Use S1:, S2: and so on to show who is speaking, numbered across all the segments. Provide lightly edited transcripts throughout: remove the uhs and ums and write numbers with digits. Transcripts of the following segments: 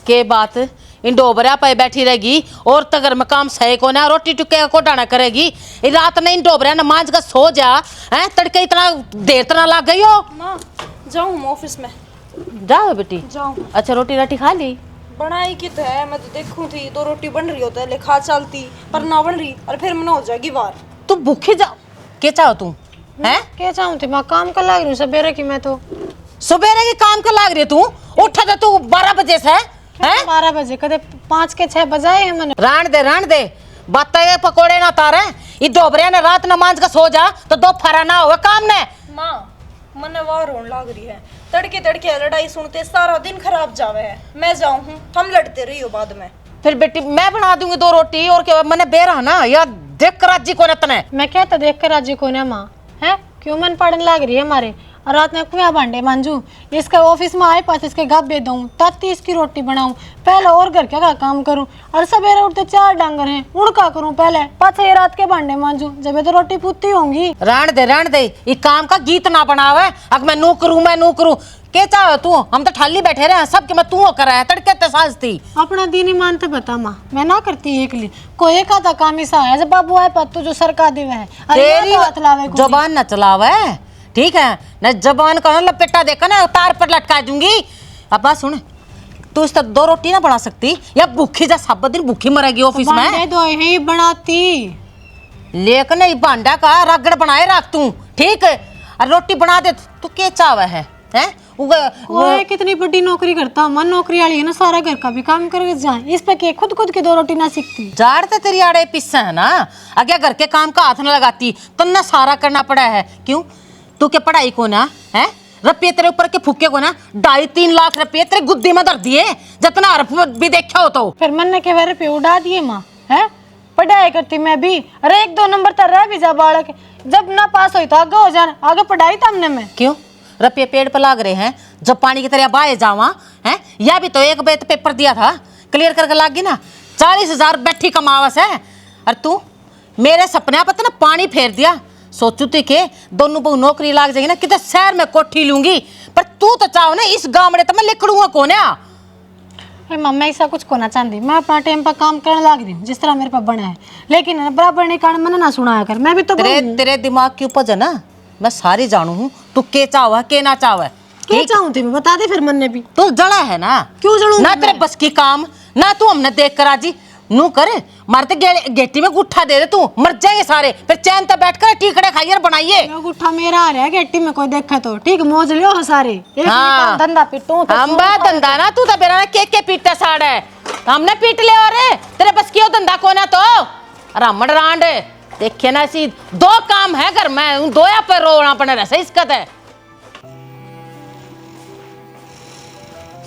S1: के बात इन डोबरा पे बैठी रहेगी और तगर में काम सही को ना रोटी टुके को डाना करेगी। ये रात में इन डोबरा नमाज का सो जा हैं तड़के इतना देर तना लग गई हो।
S2: माँ जाऊँ ऑफिस में।
S1: जाओ बेटी
S2: जाऊँ।
S1: अच्छा रोटी राटी खा ली?
S2: बनाई की तो है, मैं तो देखूं थी तो रोटी बन रही होता है लिखा चलती पर ना बन रही और फिर मना हो जाएगी बार।
S1: तू भूखी जा के चाहो तू हैं?
S3: क्या चाहूँ थी मैं काम कर लग रही हूँ सवेरे की। मैं तो
S1: सुबेरे की काम कर लाग रही है तू। उठा तो तू 12 बजे से हैं?
S3: 12 बजे कदे 5 के 6 बजाए हैं मैंने।
S1: रान दे बात ये पकोड़े ना तारे ये डोबरे ने रात नमाज का सो जा तो दो फरा ना हुआ काम ने।
S2: माँ मने वार होने लग रही है, तड़के तड़के लड़ाई सुनते सारा दिन खराब जावे है। मैं जाऊँ हूँ, हम लड़ते रही हो बाद में।
S1: फिर बेटी मैं बना दूंगी 2 रोटी और क्या मैंने बेरा ना या देख कर राजी को नतने।
S3: मैं क्या तो देख कर राजी को ना माँ है क्यों मन पड़ने लग रही है हमारे। और रात में कुआ भांडे मांजू इसके ऑफिस में आए पास इसके गब्बे दूँ तब इसकी रोटी बनाऊँ पहले और घर क्या काम करूँ। और सवेरे उठते 4 डांगर हैं उड़का करूँ पहले पास ये रात के भांडे मांजू जब तो रोटी पूती होंगी।
S1: रान दे ये काम का गीत ना बनावे। अब मैं नू करूँ के चाहो तू? हम तो ठाली बैठे रहे सब के मैं तू करा है तड़के ते साजती
S3: अपना दिन ही मानते बता माँ मैं ना करती एक लिए कोई एक आधा काम ही सा है जब बाबू आए पत्तू जो सरका देवे है
S1: तेरी जबान न चलावे ठीक है न जबान का लपेटा देखा ना तार पर लटका दूंगी। अब बात सुन तू इस 2 रोटी ना बना सकती या भूखी जा सब दिन भूखी मरेगी ऑफिस में।
S3: दो ही बनाती
S1: लेकिन ये भांडा का रगड़ बनाए रख तू ठीक है और रोटी बना दे तू के चावे है हैं?
S3: वो कितनी बड़ी नौकरी करता मन नौकरी वाली है ना सारा घर का भी काम करके जाए इस पे के खुद की 2 रोटी ना सीखती।
S1: जाड़ तो तेरी आड़े पिस्सा है ना अगर घर के काम का हाथ न लगाती तो ना सारा करना पड़ा है। क्यों तू के पढ़ाई को ना है रुपये तेरे ऊपर के फूके को ना 2.5-3 लाख रुपये तेरे गुद्दी में धर दिए जितना हरफ भी देखा हो तो
S3: फिर मन ने के रुपये उड़ा दिए माँ है पढ़ाई करती मैं भी। अरे 1-2 नंबर तक रह भी जा बालक जब ना पास हुई तो आगे हो जाए आगे पढ़ाई तो हमने में
S1: क्यों रुपये पेड़ पर लाग रहे हैं जब पानी की तरह बहाए जावा हैं। या भी तो एक बेत पेपर दिया था क्लियर करके लाग गई ना 40,000 बैठी कमावस है। और तू मेरे सपने पर ना पानी फेर दिया सोचू तो के दोनों बहु नौकरी लाग जाएगी ना कितने शहर में कोठी लूंगी पर तू तो चाहो ना इस गांव तो मैं लिखड़ूंगा कौन
S3: मम्मा ऐसा कुछ कोना चाहती मैं अपना टाइम पर काम करने लग रही हूँ जिस तरह मेरे पास बना है लेकिन बराबर नहीं कारण मैंने ना सुनाया कर मैं भी तो
S1: तेरे दिमाग की उपज है ना मैं सारी जानू हूँ तू के चाव के ना चाव
S3: क्या चाहूँ थी मैं बता दे फिर मन ने भी
S1: तू जड़ा है ना
S3: क्यों जड़ू
S1: ना तेरे बस की काम ना तू हमने देख कर आजी नू करे मारते गेटी में गुट्ठा दे तू मर जाएंगे सारे फिर चैन तक बैठ कर टीकड़े खाइए बनाइए।
S3: गुट्ठा मेरा आ रहा है गेटी में कोई देखे तो ठीक मौज लियो हो सारे
S1: हाँ
S3: धंधा पीटू
S1: हम बात धंधा ना तू तो बेरा के पीटता साड़ है हमने पीट ले और तेरे बस की धंधा कोना तो रामड़ रांड देखिए ना ऐसी 2 काम है घर में 2 या पर रोना पड़े रहा इसका है।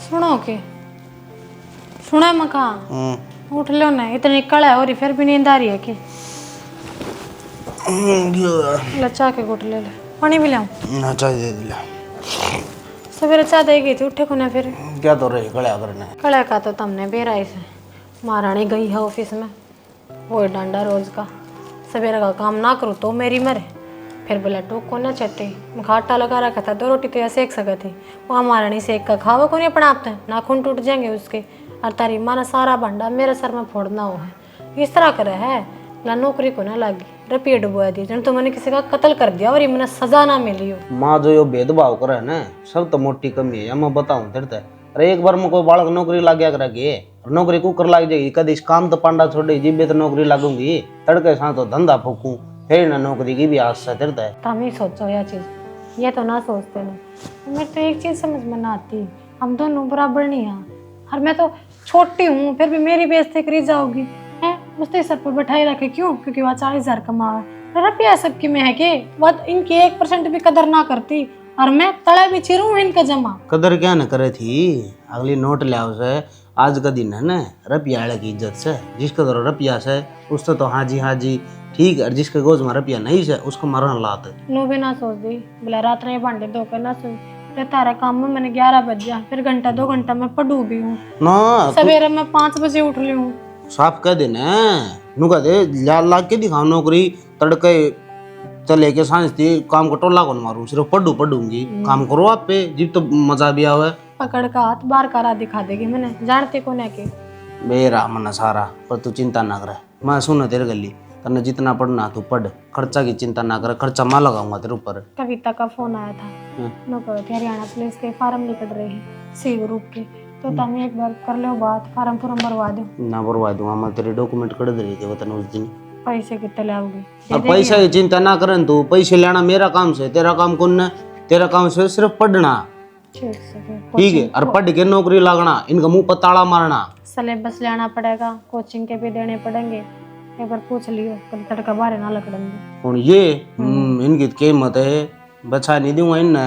S3: सुनो के सुना मका उठ लो ना इतनी कड़ा है और फिर भी नींद आ रही है कि लचा के गुट ले पानी भी लाऊं
S4: ना चाय दे दिला
S3: सवेरे चाय दे गई थी उठे को ना फिर
S4: क्या तो रही कड़ा करना है
S3: कड़ा का तो तुमने बेरा से महारानी गई है ऑफिस में वो डांडा रोज का सवेरे का काम ना करूँ तो मेरी मरे फिर बोला टोक को ना चटे घाटा लगा रखा था 2 रोटी तो ऐसे सेक सका थी वहाँ महारानी सेक का खावा को नहीं अपनाते नाखून टूट जाएंगे उसके और तारी माना सारा भंडा मेरे सर में फोड़ना हो है इस तरह करे है ला नौकरी को ना लगी रुपये डुबा दी जन तो मैंने किसी का कत्ल कर दिया और ये मैंने सजा ना मिली हो।
S4: माँ जो यो भेदभाव करे ना सब तो मोटी कमी है या मैं बताऊँ तेरे अरे एक बार में कोई बालक नौकरी लग गया करेगी नौकरी कुकर लग जाएगी कभी काम तो पांडा छोड़े जीबे तो नौकरी लगूंगी तड़के साथ तो धंधा फूकूं फिर ना नौकरी की भी आशा तेरता है।
S3: तुम ही सोचो यह चीज़ ये तो ना सोचते ना मेरे तो एक चीज़ समझ में ना आती हम दोनों बराबर नहीं हैं और मैं तो छोटी हूँ फिर भी मेरी बेइज्जती करी जाओगी है उसके सर पर बैठाई रखे क्यों क्योंकि वह 40,000 कमावे रुपया सबकी में है कि वह इनकी 1% भी कदर ना करती और मैं तड़ा भी चिरूँ इनका जमा
S4: कदर क्या न करे थी अगली नोट ले उसे आज का दिन है ना रुपया की इज्जत से जिसका तो रुपया से उससे तो हाजी ठीक है जिसके गोज में रुपया नहीं से उसको मरण लाते
S3: नो भी ना सोच दी बोला रात नहीं भांडे धो कर ना सोच तारा काम में मैंने 11 बज गया फिर घंटा 2 घंटा मैं पढ़ू भी हूँ
S4: ना
S3: सवेरे मैं 5 बजे उठ ली हूँ
S4: साफ कह देना नु कह दे ला के दिखाओ नौकरी तड़के चले के सांझती काम को टोला कौन मारूं सिर्फ पढ़ूंगी काम करो आप पे जीव तो मजा भी आवे
S3: पकड़ का हाथ बाहर करा दिखा देगी मैंने, जानते को ना के।
S4: मेरा मन सारा, पर तू चिंता ना करे। मैं सुन तेरे गली, तने जितना पढ़ना तू पढ़, खर्चा की चिंता ना कर, खर्चा मैं लगाऊंगा तेरे ऊपर।
S3: कविता का फोन आया था, नो करो थे हरियाणा पुलिस के फार्म निकल रहे हैं सी ग्रुप के, तो तुम एक बार कर लो बात, फार्म भरवा दो।
S4: ना भरवा दूंगा मैं, तेरे डॉक्यूमेंट कर दे रही थे वतन उस दिन।
S3: पैसे कितने लाओगे?
S4: अब पैसा की चिंता ना करें तू, पैसे लेना मेरा काम से, तेरा काम कौन है? तेरा काम से सिर्फ पढ़ना,
S3: ठीक से फिर
S4: ठीक है? और पढ़ के नौकरी लगना, इनका मुंह पर ताला मारना।
S3: सिलेबस लेना पड़ेगा, कोचिंग के भी देने पड़ेंगे, एक बार पूछ लियो कल तड़का बाहर ना लकड़ेंगे।
S4: और ये इनकी कीमत है, बचा नहीं दूंगा इनने।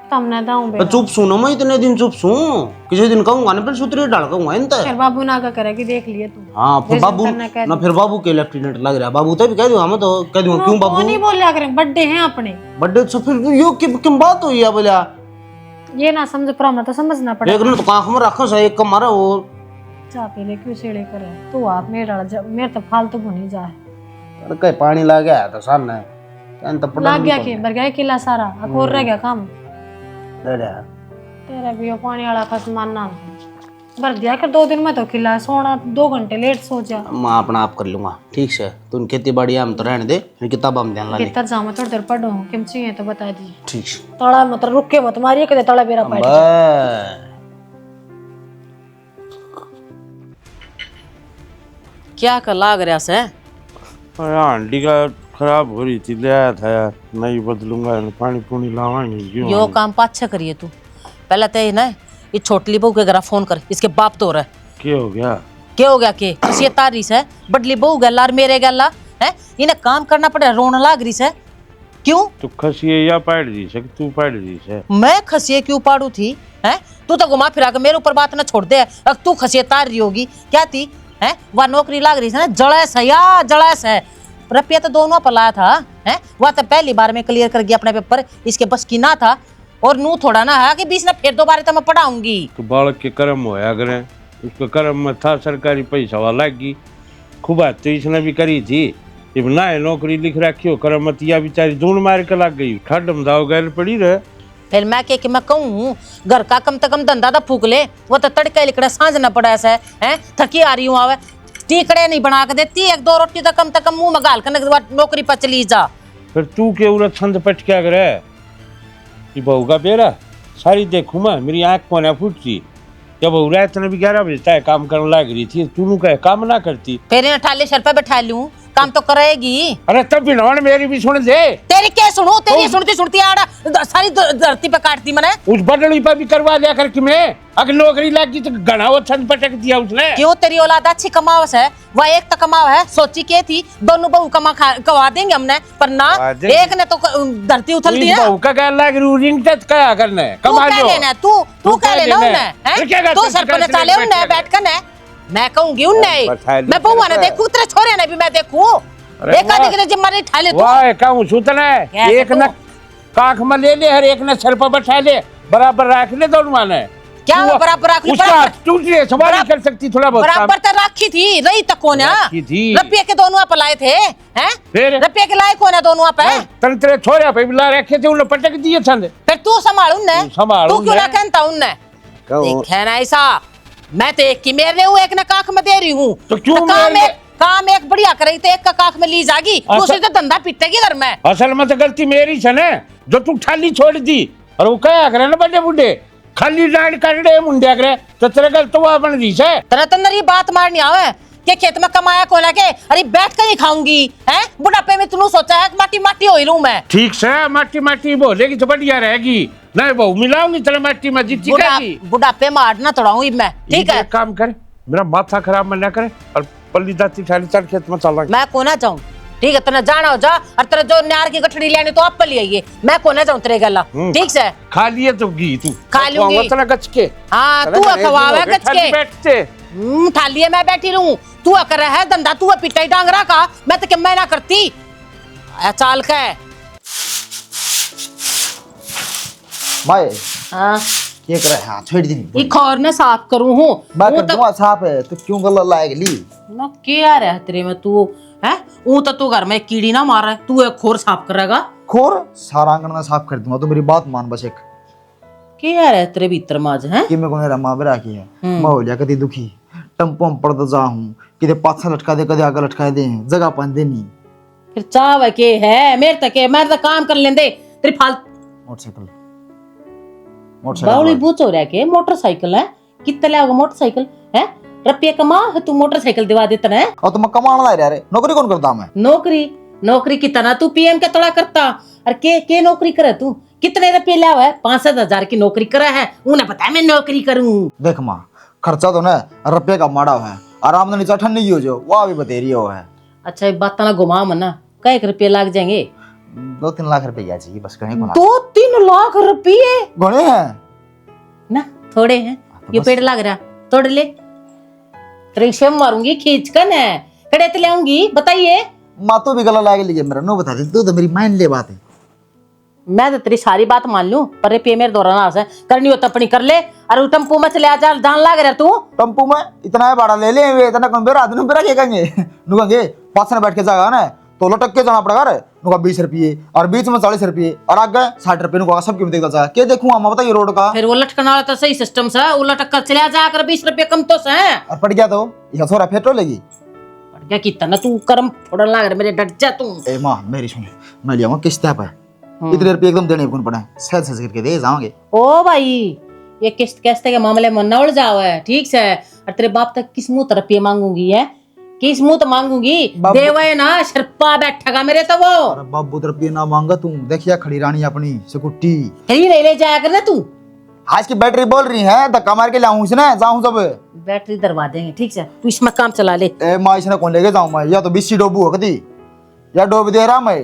S3: तमने दाऊं
S4: पर चुप सुनो, मैं इतने दिन चुप सू, किसी दिन कहूंगा ना फिर सूत्री डाल कहूंगा इन
S3: फिर बाबू ना का करेगी, देख लिए तू।
S4: हाँ फिर
S3: जैसे
S4: बाबू
S3: करना कह
S4: ना, फिर बाबू के लेफ्टिनेंट लग रहा, बाबू तो भी कह दूंगा, मैं तो कह दूंगा क्यों बाबू
S3: नहीं बोल लिया करें, बर्थडे हैं अपने।
S4: बर्थडे तो फिर यो क्यों बात हुई है बोलिया?
S3: ये ना समझ प्रॉब्लम तो समझना
S4: एक
S3: पड़ेगा।
S4: ने तो कांख में रखो सही, एक का मारा वो
S3: चाह पी ले क्यों सेड़े करे तू, आप मेरे तो फालतू भुनी जा है।
S4: अरे कहीं पानी लग गया तो सामने कहन तो पड़ा
S3: लग गया के भर गया किला सारा, अब और रह गया काम।
S4: डरा
S3: तेरा भी वो पानी वाला का सामान ना भर दिया कर, 2 दिन में तो खिला, सोना 2 घंटे लेट सो जा।
S4: मैं अपना आप कर लूंगा, ठीक से? तू खेती बाड़ी हम तो रहने दे, फिर किताब हम ध्यान ला ले।
S3: भीतर जाऊँ थोड़ी देर पढ़ो, किम चाहिए तो बता दी।
S4: ठीक से
S3: तड़ा मत रुक के मत मारिए, कदे तड़ा बेरा पाई।
S1: क्या कर लाग रहा से?
S5: अरे हांडी का खराब हो रही थी, ले आया था यार, नहीं बदलूंगा, पानी पूनी लावाएंगे क्यों?
S1: यो काम पाछा करिए तू, पहले तो ये ना ये छोटली बहू के घर फोन कर, इसके बाप तो रहा
S5: क्या हो गया?
S1: क्या हो गया के किसी तारीस है, बडली बहू गला और मेरे गला है, इन्हें काम करना पड़े, रोना लाग रही से क्यों?
S5: तू खसिए या पाड़ दी से, तू पाड़ दी से?
S1: मैं खसिए क्यों पाड़ू थी है? तू तो घुमा फिरा के मेरे ऊपर बात ना छोड़ दे, अब तू खसिए तार रही होगी क्या थी है? वह नौकरी लाग रही है ना, जड़ैस है या जड़ैस है, रुपया तो दोनों पर लाया था है, वह तो पहली बार में क्लियर कर गया अपने पेपर, इसके बस की ना था, और नू थोड़ा ना है कि बीच में फिर दोबारा तो मैं पढ़ाऊंगी।
S5: तो बालक के कर्म होया करें, उसका कर्म में था सरकारी पैसा वाला की खूब तो इसने भी करी थी, जब ना है नौकरी लिख रखी हो करमतिया बेचारी दून मार के लग गई, ठंड में दाव गैल पड़ी रहे।
S1: फिर मैं के मैं कहूँ घर का कम से कम धंधा तो फूक ले, वो तो तड़के लिखड़े सांझ न पड़ा ऐसा है, थकी आ रही हूँ आवे, टीकड़े नहीं बना के देती, 1-2 रोटी तो कम से कम मुंह में गाल कर नौकरी पर चली जा।
S5: फिर तू के उरत छंद पट क्या करे, ये बहू का बेरा सारी देखू मैं, मेरी आंख कोने फूटती, जब बहू रात ने भी 11 बजे तक काम करने लग रही थी, तू कहे काम ना करती?
S1: फिर इन ठाले सर पे बैठा लूं, काम तो करेगी।
S5: अरे तब भी नौन मेरी भी सुन दे।
S1: तेरी क्या सुनू, तेरी सुनती सुनती आड़ा सारी धरती पे काटती मैंने।
S5: उस बदली पर भी करवा लिया कर कि मैं अगर नौकरी लगी तो घना वो छंद पटक दिया उसने।
S1: क्यों तेरी औलाद अच्छी कमावस है, वह एक तो कमाव है, सोची के थी दोनों बहू कमा देंगे हमने, पर ना एक ने तो धरती उछल दी है।
S5: बहू का क्या लग रिंग टच क्या करने
S1: तू क्या लेना, तू क्या लेना उन्हें, तू सर पर चाले उन्हें बैठ कर ने, मैं कहूंगी उन्हें, मैं बहू ने देखूं तेरे छोरे ने भी मैं देखूं, एक आदमी के जिम्मा नहीं ठाले तू।
S5: वाह कहूं सुतने एक न काख में ले ले, हर एक ने सर पर बैठा ले, बराबर रख ले दोनों ने।
S1: क्या बराबर रख ले,
S5: उसका टूटिए सवारी कर सकती थोड़ा बहुत
S1: बराबर तो रखी थी, रही तक कौन है? रुपये के दोनों आप लाए थे हैं?
S5: फिर
S1: रुपये के लाए कौन है दोनों आप?
S5: तन तेरे छोरे पे बिला रखे थे, उन्हें पटक दिए छंद।
S1: फिर तू संभाल उन्हें, तू क्यों ना कहता उन्हें?
S4: कहो
S1: देखे ना ऐसा, मैं तो एक की मेरे हूँ, एक ने काख में दे रही हूँ,
S5: तो क्यों
S1: काम एक बढ़िया कर रही तो एक का काख में ली जाएगी, दूसरी तो धंधा पीटेगी घर में।
S5: असल में तो गलती मेरी है ना, जो तू खाली छोड़ दी, और वो क्या करे ना बड़े बुढ़े खाली डांड कर दे मुंडिया करे, तो तेरे गल तो बन दी है।
S1: तरह तंदरी बात मारनी आवे के खेत में कमाया को लगे, अरे बैठ कर ही खाऊंगी हैं? बुढ़ापे में तूने सोचा है माटी माटी हो लूं मैं?
S5: ठीक से माटी माटी बोलेगी तो बढ़िया रहेगी, नहीं बहू मिलाऊंगी तेरे माटी में जीती जाएगी।
S1: बुढ़ापे मारना तोड़ाऊंगी मैं, ठीक है?
S5: काम कर, मेरा माथा खराब मत ना करे, और पल्ली दाती ठाली चल खेत में चल।
S1: मैं को ना जाऊं, ठीक है? तेने जाना हो जा, और तेरे जो न्यार की गठड़ी लेनी तो आप पर लिए, मैं को ना जाऊं तेरे गला, ठीक से?
S5: खा लिए तो घी तू
S1: खा लूंगी,
S5: गच के।
S1: हाँ तू खवावे गच के,
S5: बैठते
S1: ठालिए मैं बैठी रहूं, तू कर है धंधा, तू पिटाई डांगरा का, मैं तो क्या मैं ना करती चाल के।
S6: भाई
S1: हाँ
S6: ये करे, हाँ छोड़ दी
S1: ये खौर ने साफ करूं हूं,
S6: मैं कर दूंगा साफ है, तो क्यों गला लाएगी ली
S1: ना क्या रहा तेरे में तू है? वो तो तू घर में कीड़ी ना मार रहा है, तू एक खोर साफ करेगा?
S6: खोर सारा आंगन में साफ कर दूंगा, तो मेरी बात मान बस एक।
S1: क्या है तेरे भीतर माज है
S6: कि मैं को रमा बरा की है मैं हो लिया कदी दुखी टम्पो में पड़ता जा हूँ किते पाछा लटका दे कदे आगे लटका दे जगह पान देनी
S1: फिर चाव के है मेरे तक है मेरे तक काम कर लेंदे तेरी फालतू
S6: मोटरसाइकिल
S1: बावली बूच हो रहा के मोटरसाइकिल है कितने लाओगे मोटरसाइकिल है रुपये कमा तू मोटरसाइकिल दिवा देता है
S6: और तुम कमाने ला रहा रे नौकरी कौन करता मैं
S1: नौकरी कितना तू पीएम के तोड़ा करता और के नौकरी करे तू कितने रुपये लावा है 5-7 की नौकरी करा है उन्हें पता है मैं नौकरी करूं
S6: देख माँ खर्चा तो ना रुपये का माड़ा है और आमदनी चठन नहीं हो जो वो भी बतेरी हो है
S1: अच्छा ये बात ना घुमा मना कई रुपये लग जाएंगे
S6: 2-3 लाख रुपए चाहिए बस कहीं को
S1: 2-3 लाख रुपये
S6: घणे हैं
S1: ना थोड़े हैं ये पेड़ लग रहा तोड़ ले त्रिशम मारूंगी खींच कर ना कड़े ले आऊंगी बताइए
S6: माँ तो भी गला लागे लीजिए मेरा नो बता दे तू तो मेरी मान ले बात है
S1: मैं तो तेरी सारी बात मान लूं पर रुपये मेरे दौरान आस है करनी हो तो अपनी कर ले अरे टम्पू में चले आ जा जान लाग रहा तू
S6: टम्पू में इतना भाड़ा ले ले इतना कौन बेरा आदमी बेरा क्या कहेंगे नुकंगे पास में बैठ के जाएगा ना तो लटक के जाना पड़ेगा रे नुका 20 रुपये और बीच में 40 रुपये और आगे 60 रुपये नुका सब कीमत देखता क्या देखूं हम बताइए रोड का
S1: फिर वो लटकना वाला तो सही सिस्टम सा वो लटक कर चले जा कर 20 रुपये कम तो से
S6: और पड़ गया तो यह थोड़ा पेट्रोल लेगी
S1: क्या कितना तू कर्म फोड़न लाग रहा मेरे डट जा तू
S6: ए माँ मेरी सुन मैं लिया किस्त पर इतने रुपये एकदम देने कौन पड़ा सहज सहज करके दे जाओगे
S1: ओ भाई ये किस्त कैसे के मामले में नवल जाओ है ठीक से और तेरे बाप तक किस मुंह रुपये मांगूंगी है किस मुंह तो मांगूंगी देवे ना शर्पा बैठेगा मेरे तो वो
S6: अरे बाबू रुपये ना मांगा तू देखिया खड़ी रानी अपनी सिकुट्टी
S1: कहीं नहीं ले जाया कर ना तू
S6: आज की बैटरी बोल रही है धक्का मार के लाऊं इसने जाऊं सब
S1: बैटरी दरवा देंगे ठीक से तू इसमें काम चला ले
S6: ए माँ इसने कौन लेके जाऊं मैं या तो 20 डोबू हो कदी या डोब दे रहा मैं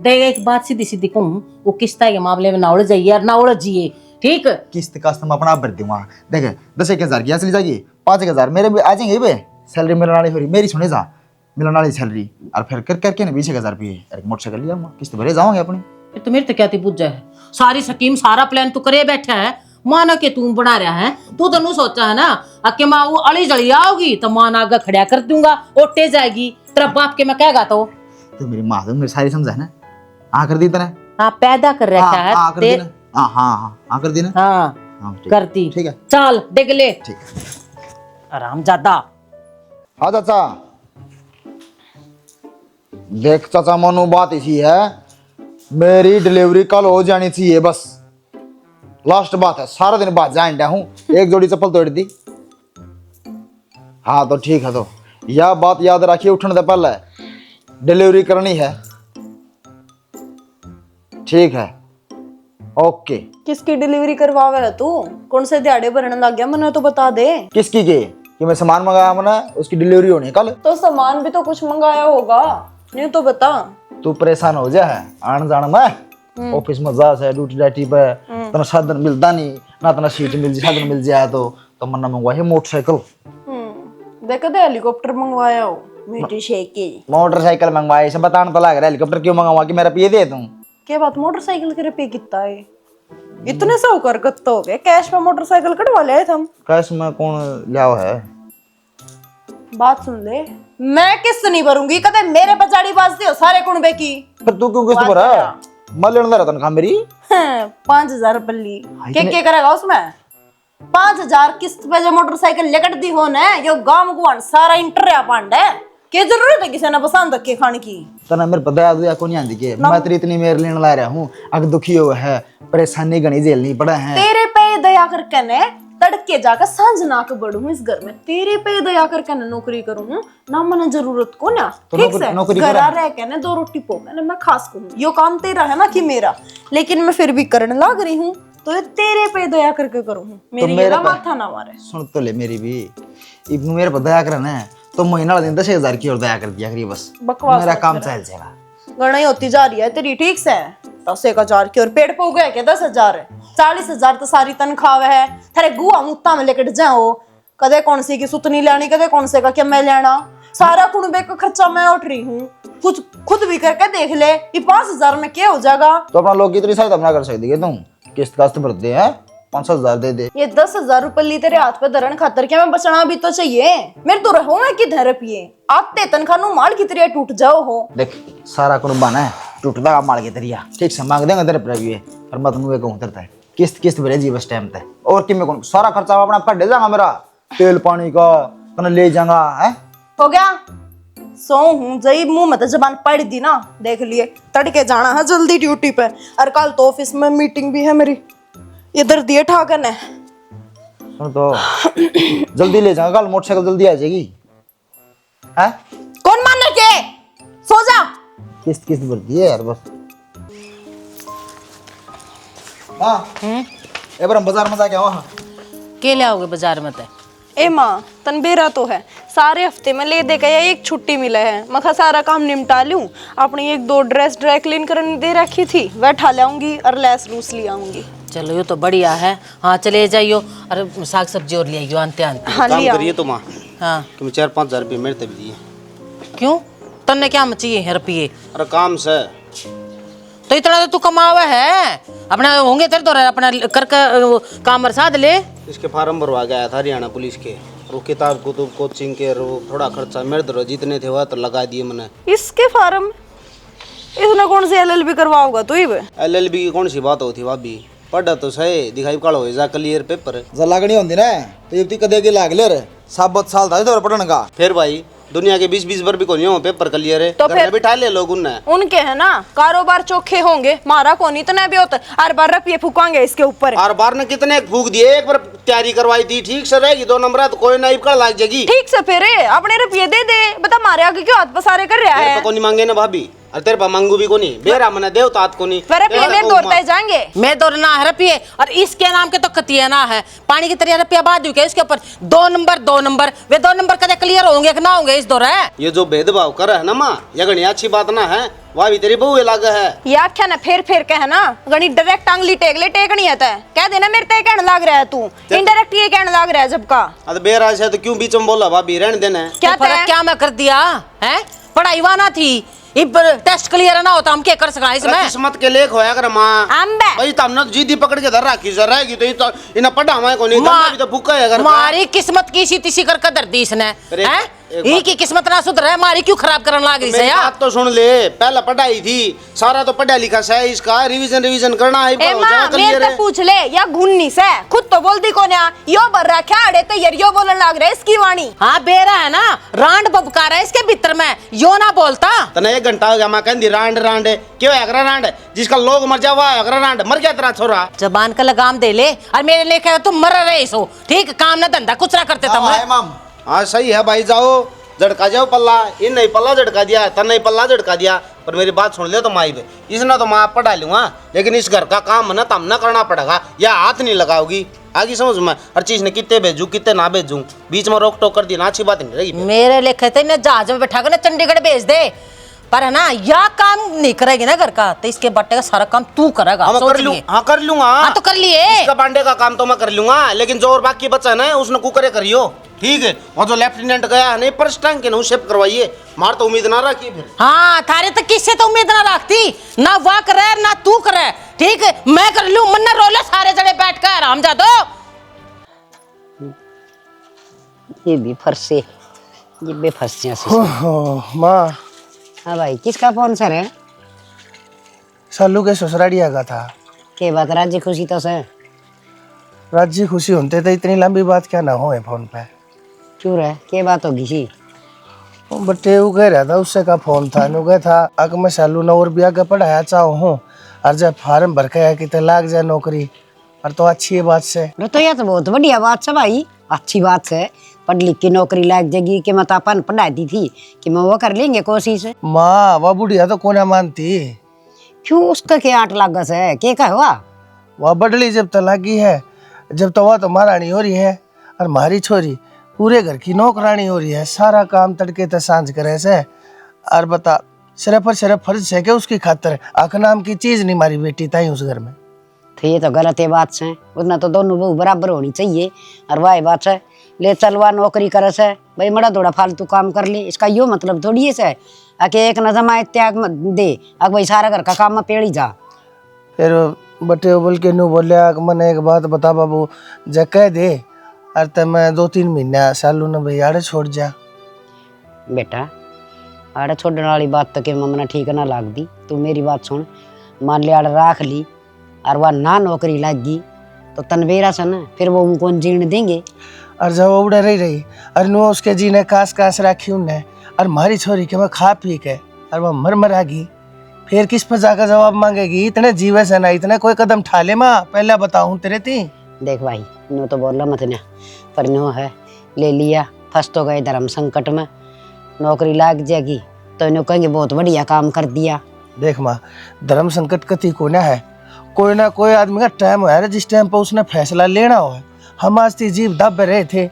S1: देगा एक बात सीधी सीधी कहूँ वो किस्ता के मामले में ना उलझ जाइए और ना उलझ जिए ठीक
S6: किस्त का मैं अपना भर दूंगा देखे 10,000 की चली जाएगी 5,000 मेरे भी आ जाएंगे बे सैलरी मिलने वाली हो रही मेरी सुने जा मिलने वाली सैलरी और फिर कर करके ना 20,000 रुपये एक मोटरसाइकिल लिया किस्त भरे जाओगे अपनी
S1: फिर तो मेरे तो क्या थी बुझ जाए सारी स्कीम सारा प्लान तू करे बैठा है माना के तू बना रहा है तू तो नू सोचा है ना अके माँ वो अड़ी जड़ी आओगी तो माँ आगे खड़ा कर दूंगा ओटे जाएगी तेरा बाप के मैं कहेगा तो
S6: मेरी माँ तो मेरी सारी समझा है ना हाँ कर दी तने
S1: हाँ पैदा कर रखा है
S6: हाँ कर दी ना हाँ कर दी ना
S1: हाँ करती
S6: ठीक है
S1: चल देख ले
S6: ठीक है
S1: आराम ज्यादा
S6: हाँ चाचा देख चाचा मनु बात इसी है मेरी डिलीवरी कल हो जानी चाहिए बस लास्ट बात है सारा दिन बाद जान हूँ एक जोड़ी चप्पल तोड़ दी हाँ तो ठीक है तो यह बात याद रखिए उठने से पहले डिलीवरी करनी है ठीक है ओके
S2: किसकी डिलीवरी करवावे है तू कौन से दिहाड़े भरने लग गया मने तो बता दे
S6: किसकी के कि मैं सामान मंगाया मैंने उसकी डिलीवरी होनी है कल
S2: तो सामान भी तो कुछ मंगाया होगा नहीं तो बता
S6: तू परेशान हो जा है आन जान में ऑफिस में जा से ड्यूटी डाटी पे तना साधन मिलता नहीं ना तना सीट मिल जाए साधन मिल जाए तो मन्ना मंगवाई है मोटरसाइकिल
S2: देखा दे हेलीकॉप्टर मंगवाया हो मीठी शेकी
S6: मोटरसाइकिल मंगवाई से बताने तो लग रहा है हेलीकॉप्टर क्यों मंगवा कि मेरा पिए दे दूं
S2: क्या बात मोटरसाइकिल के रुपये कितना है इतने साहूकार कत्ता हो गए कैश में मोटरसाइकिल कटवा ले आए हम
S6: कैश में कौन लिया है
S2: बात सुन ले मैं किस्त नहीं भरूंगी कदे मेरे पचाड़ी बाजते हो सारे कुणबे की
S6: फिर तू क्यों किस्त भरा मैं लेने दे तनखा मेरी
S2: 5,000 पल्ली क्या करेगा उसमें 5,000 किस्त पे जो मोटरसाइकिल लेकर दी हो ना यो गांव गुआन सारा इंटर या पांड है क्या जरूरत है किसी ने पसंद के खाने की
S6: तना मेरे पता है को नहीं आंदी के मैं तेरी इतनी मेर लेने ला रहा हूं अगर दुखी हो है परेशानी गणी झेलनी पड़ा है
S2: तेरे पे दया करके ने तड़के जाकर सांझ नाक बढ़ूं इस घर में तेरे पे दया करके ने नौकरी करूं ना मने जरूरत को ना
S6: तो
S2: ठीक से घर रह के ने 2 रोटी पो मैंने मैं खास कहूं यो काम तेरा है ना कि मेरा लेकिन मैं फिर भी करने लग रही हूं तो ये तेरे पे दया करके करूं मेरी ये माथा ना मारे
S6: सुन तो ले मेरी भी इब मेरे पर दया करना है तो महीना दिन 10,000 की और दया कर दिया करिए बस मेरा काम चल जाएगा
S2: गणाई होती जा रही है तेरी ठीक से 10,000 की और पेड़ पे गया क्या 10,000 40,000 तो सारी तनख्वाह है थारे गुआ मुत्ता में लेकर जाओ कदे कौन सी की सुतनी लेनी कदे कौन से का क्या मैं लेना सारा कुणबे का खर्चा मैं उठ रही हूँ खुद भी करके देख ले ये 5,000 में क्या हो जाएगा
S6: तो अपना लोग इतनी सहायता ना कर सकती है तुम किस्त कास्त भरते हैं 5,000 दे दे
S2: ये 10,000 रुपए ली तेरे हाथ पे धरण खातर क्या मैं बचना भी तो चाहिए मेरे तो रहो मैं कि धर पिए आते तनखानू माल की तरह टूट जाओ हो
S6: देख सारा कुर्बान है टूटता माल के तरिया ठीक से मांग देंगे तेरे पर भी और मत मुझे कहूं उतरता है किस्त किस्त भरे जी बस टाइम तक। और कि मैं कौन सारा खर्चा अपना कट जाएगा मेरा, तेल पानी का कने ले जाऊंगा है।
S2: हो गया सो हूँ जई मुंह में तो जबान पड़ दी ना, देख लिए तड़के जाना है जल्दी ड्यूटी पे। और कल तो ऑफिस में मीटिंग भी है मेरी, इधर दिए ठाकन है।
S6: सुन तो जल्दी ले जाऊंगा, कल मोटरसाइकिल जल्दी आ जाएगी है।
S2: कौन मानने के, सो जा।
S6: किस्त किस्त भर दी है यार बस। हाँ एक बार हम बाजार में जाके आओ।
S1: के ले आओगे बाजार में ते?
S2: ए माँ तनबेरा तो है, सारे हफ्ते में ले दे गया, एक छुट्टी मिला है। मैं सारा काम निपटा लूं, अपनी एक दो ड्रेस ड्राई क्लीन करने दे रखी थी वह ठा लाऊंगी और लेस लूस ले आऊंगी।
S1: चलो ये तो बढ़िया है। हाँ चले जाइयो और साग सब्जी और ले आइयो आनते आनते।
S2: हाँ
S4: काम
S2: ले
S4: करिए तो माँ,
S1: हाँ
S4: तुम 4-5 हजार रुपये मेरे तभी दिए।
S1: क्यों तन्ने क्या चाहिए रुपये?
S4: अरे काम से
S1: तो इतना तो तू कमावा है, अपना होंगे तेरे तो अपना कर काम बरसात ले।
S4: इसके फार्म भरवा गया था हरियाणा पुलिस के, और वो किताब कुतुब कोचिंग के, और वो थोड़ा खर्चा मेरे तरह जितने थे वह तो लगा दिए मैंने।
S2: इसके फार्म इसने कौन सी LLB करवाओगा तू ही?
S4: LLB की कौन सी बात होती भाभी, पढ़ा तो सही दिखाई काला हो जा क्लियर पेपर।
S6: जब लागनी होती ना तो ये कदे के लाग ले रे, 7 साल था तो पढ़ने का।
S4: फिर भाई दुनिया के 20-20 बार भी कोनी हो पेपर क्लियर है,
S2: तो
S4: घर में
S2: फिर
S4: बिठा ले लोग उन्हें।
S2: उनके है ना कारोबार चोखे होंगे, मारा को नहीं इतना भी होता। हर बार रुपये फूकांगे इसके ऊपर।
S4: हर बार ने कितने फूक दिए, एक बार तैयारी करवाई थी ठीक से रहेगी, 2 नंबर तो कोई नहीं कर लाग जाएगी।
S2: ठीक से फिर अपने रुपये दे दे, बता मारे आगे क्यों हाथ पसारे कर रहा है?
S4: को नहीं मांगे ना भाभी, अरे तेरे पा मांगू भी को नहीं, बेरा मना देव तात को नहीं।
S2: रुपये में दौड़ते जाएंगे।
S1: मैं दौड़ना है रुपये, और इसके नाम के तो कतिया ना है पानी की तरह रुपया बाद के इसके ऊपर 2 नंबर वे 2 नंबर कदे क्लियर होंगे कि ना होंगे इस दौर है।
S4: ये जो भेदभाव कर है ना माँ, ये घनी अच्छी बात ना है, वह भी तेरी बहू लाग है।
S2: ये आख्या ना फेर फेर कह ना, गणी डायरेक्ट आंगली टेक ले, टेक नहीं आता है कह देना मेरे ते कहने लग रहा है तू, इनडायरेक्ट ये कहने लग रहा है जब का।
S4: अब बेरा से तो क्यों बीच में बोला भाभी, रहने देना।
S2: क्या
S1: फर्क क्या मैं कर दिया है, पढ़ाई वाना थी टेस्ट क्लियर ना होता हम क्या कर सकते इसमें?
S4: किस्मत के लेख होया कर माँ,
S2: अम्बे
S4: भाई तुमने जीदी पकड़ के धर रखी जरा रहेगी तो इन्हें पढ़ा हमारे को नहीं, भी तो भूखा है घर का।
S1: मारी किस्मत की सी तिसी कर दर दी इसने हैं, ई की किस्मत ना सुधर है, मारी क्यों खराब करने लग रही से यार?
S4: बात तो सुन ले, पहला पढ़ाई थी, सारा तो पढ़ा लिखा से इसका रिवीजन करना है।
S2: ए मां मेरे से पूछ ले या घुन्नी से, खुद तो बोल दी कोन्या यो बर रखा अड़े तो यो बोलने लग रहा है इसकी वाणी।
S1: हाँ बेरा है ना, रांड बबका रहा है इसके भीतर में, यो ना बोलता।
S4: तने 1 घंटा हो गया, मैं कहती रांड क्यों है रांड, जिसका लोग मर जावा है रांड, मर गया तेरा छोरा।
S1: जबान का लगाम दे ले, और मेरे लेके तुम मर रहे सो ठीक, काम ना धंधा कुछ ना करते तुम।
S4: हाँ सही है भाई, जाओ झटका जाओ पल्ला, इन नहीं पल्ला झटका दिया, तन नहीं पल्ला झटका दिया, पर मेरी बात सुन ले तो माई बे, इसने तो मैं पढ़ा लूंगा, लेकिन इस घर का काम ना तम ना करना पड़ेगा, या हाथ नहीं लगाओगी आगे समझ में। हर चीज ने कितने भेजू कितने ना भेजू, बीच में रोक टोक कर दी ना, अच्छी बात नहीं रहेगी।
S1: मेरे लेखे थे इन्हें जहाज में बैठा कर चंडीगढ़ भेज दे, पर है ना या काम नहीं करेगी ना घर का, तो इसके बट्टे का सारा काम तू करेगा।
S4: हाँ कर लूँ, हाँ कर लूंगा।
S1: हाँ तो कर लिए,
S4: इसका बांडे का काम तो मैं कर लूंगा, लेकिन जो और बाकी बचा है ना उसने कुकरे करियो, ठीक है। और जो लेफ्टिनेंट गया नहीं फर्स्ट टाइम के ना शेप करवाइए, मार तो उम्मीद ना रखी फिर।
S1: हाँ थारे तक किससे तो उम्मीद ना रखती, ना वह करे ना तू करे, ठीक है मैं कर लूं, मन्ना रोले सारे जड़े बैठ कर आराम जा दो।
S7: ये भी फरसे, ये भी फरसियां से।
S8: माँ
S7: हाँ भाई, किसका फोन सर है?
S8: सालू के ससुरालिया का था।
S7: के बात राज्य खुशी तो सर,
S8: राज्य खुशी होते तो इतनी लंबी बात क्या ना हो फोन पे।
S7: क्यों रहे, के बात होगी सी?
S8: बटे वो कह रहा था उससे का फोन था, नु कह था अगर मैं सालू ने और भी आगे पढ़ाया चाहूँ हूँ, और जब फार्म भर के आया कि लाग जाए नौकरी, और तो अच्छी है बात से।
S7: तो यह तो बहुत बढ़िया बात है भाई, अच्छी बात है, पढ़ लिख के नौकरी लग जाएगी। कि मैं तो अपन पढ़ाई दी थी कि मैं वो कर लेंगे कोशिश।
S8: माँ वह बुढ़िया तो कोना मानती,
S7: क्यों उसका क्या 8 लागत है, के का हुआ?
S8: वह बडली जब तो लगी है, जब तो वह तो महारानी हो रही है, और हमारी छोरी पूरे घर की नौकरानी हो रही है, सारा काम तड़के तक सांझ करे से। और बता सिर्फ और सिर्फ फर्ज है कि उसकी खातर आख नाम की चीज नहीं मारी बेटी ताई उस घर में।
S7: तो ये तो गलत है बात से, उतना तो दोनों बहू बराबर होनी चाहिए। और वाह बात है, ले चलवा नौकरी करे से भाई, मड़ा थोड़ा फालतू काम कर ले, इसका यो मतलब थोड़ी है से आके एक न जमाए त्याग मत दे, अग भाई सारा घर का काम में पेड़ी जा।
S8: फिर बटे बोल के नू बोलिया कि मैंने एक बात बता बाबू, जा कह दे और तब मैं 2-3 महीना सालू ने भाई आड़े छोड़ जा।
S7: बेटा आड़े छोड़ने वाली बात तो के मम्मा ठीक ना लाग दी, तू मेरी बात सुन, मान ले आड़े राख ली और वह ना नौकरी लग गई तो तनवेरा से ना फिर वो उनको जीण देंगे।
S8: और जब वो उड़े रही और नो उसके जी ने कास कास राखी उनने और मारी छोरी के मैं खा पी के और वह मर आ गई, फिर किस पर जाकर जवाब मांगेगी? इतने जीवे से ना इतने कोई कदम ठा ले माँ, पहले बताऊं तेरे थी।
S7: देख भाई नो तो बोल रहा मत ना, पर नो है ले लिया, फंस तो गए धर्म संकट में, नौकरी लग जाएगी तो इन्हों कहेंगे बहुत बढ़िया काम कर दिया।
S8: देख माँ, धर्म संकट कति को ना है, कोई ना कोई आदमी का टाइम है जिस टाइम पर उसने फैसला लेना हो। हम आज ती जीव दब रहे थे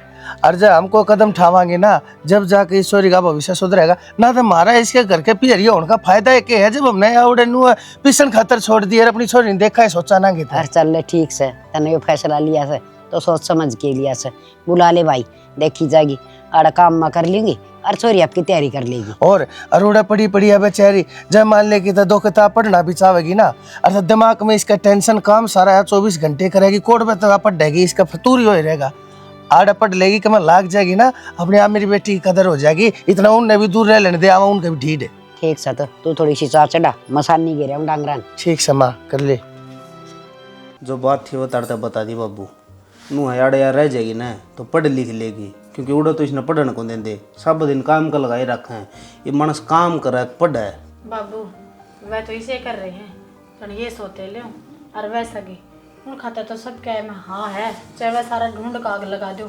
S8: और जब हमको कदम ठावांगे ना, जब जाके ईश्वरी का भविष्य सुधरेगा ना। तो हमारा इसके घर के पियरिया होने का फायदा है जब हमने आवड़े नु पिसन खातर छोड़ दिया, अपनी छोरी ने देखा है सोचा ना कि
S7: अरे चल ले ठीक से, तने यो फैसला लिया से तो सोच समझ के लिया से, बुला ले भाई, देखी जाएगी आड़ा काम में कर लेंगे और छोरी आपकी तैयारी कर लेगी।
S8: और अरोड़ा पड़ी पड़ी है बेचारी, जब मान ले कि तो 2 किताब पढ़ना भी चाहेगी ना, और दिमाग में इसका टेंशन काम सारा है, 24 घंटे करेगी, कोर्ट में तो पढ़ेगी, इसका फतूर ही हो रहेगा। आड़ा पढ़ लेगी कि मैं लाग जाएगी ना, अपने आप मेरी बेटी की कदर हो जाएगी। इतना उनने भी दूर रह लेने दे, आवा उनके भी ढीठ है।
S7: ठीक से तो तू थोड़ी सी चार चढ़ा, मसानी गिरे हम डांगरान।
S8: ठीक से माँ कर ले।
S4: जो बात थी वो तड़ता बता दी बाबू, नू यार यार रह जाएगी ना तो पढ़ लिख लेगी, क्योंकि उड़ा तो इसने पढ़ने को देंदे, सब दिन काम का लगाए रखे हैं। ये मानस काम करे पढ़ है।
S3: बाबू वह तो इसे कर रहे हैं, पर ये सोते ले और वैसा की उन खाता तो सब क्या है मैं हाँ है, चाहे वह सारा ढूंढ का आग लगा दो।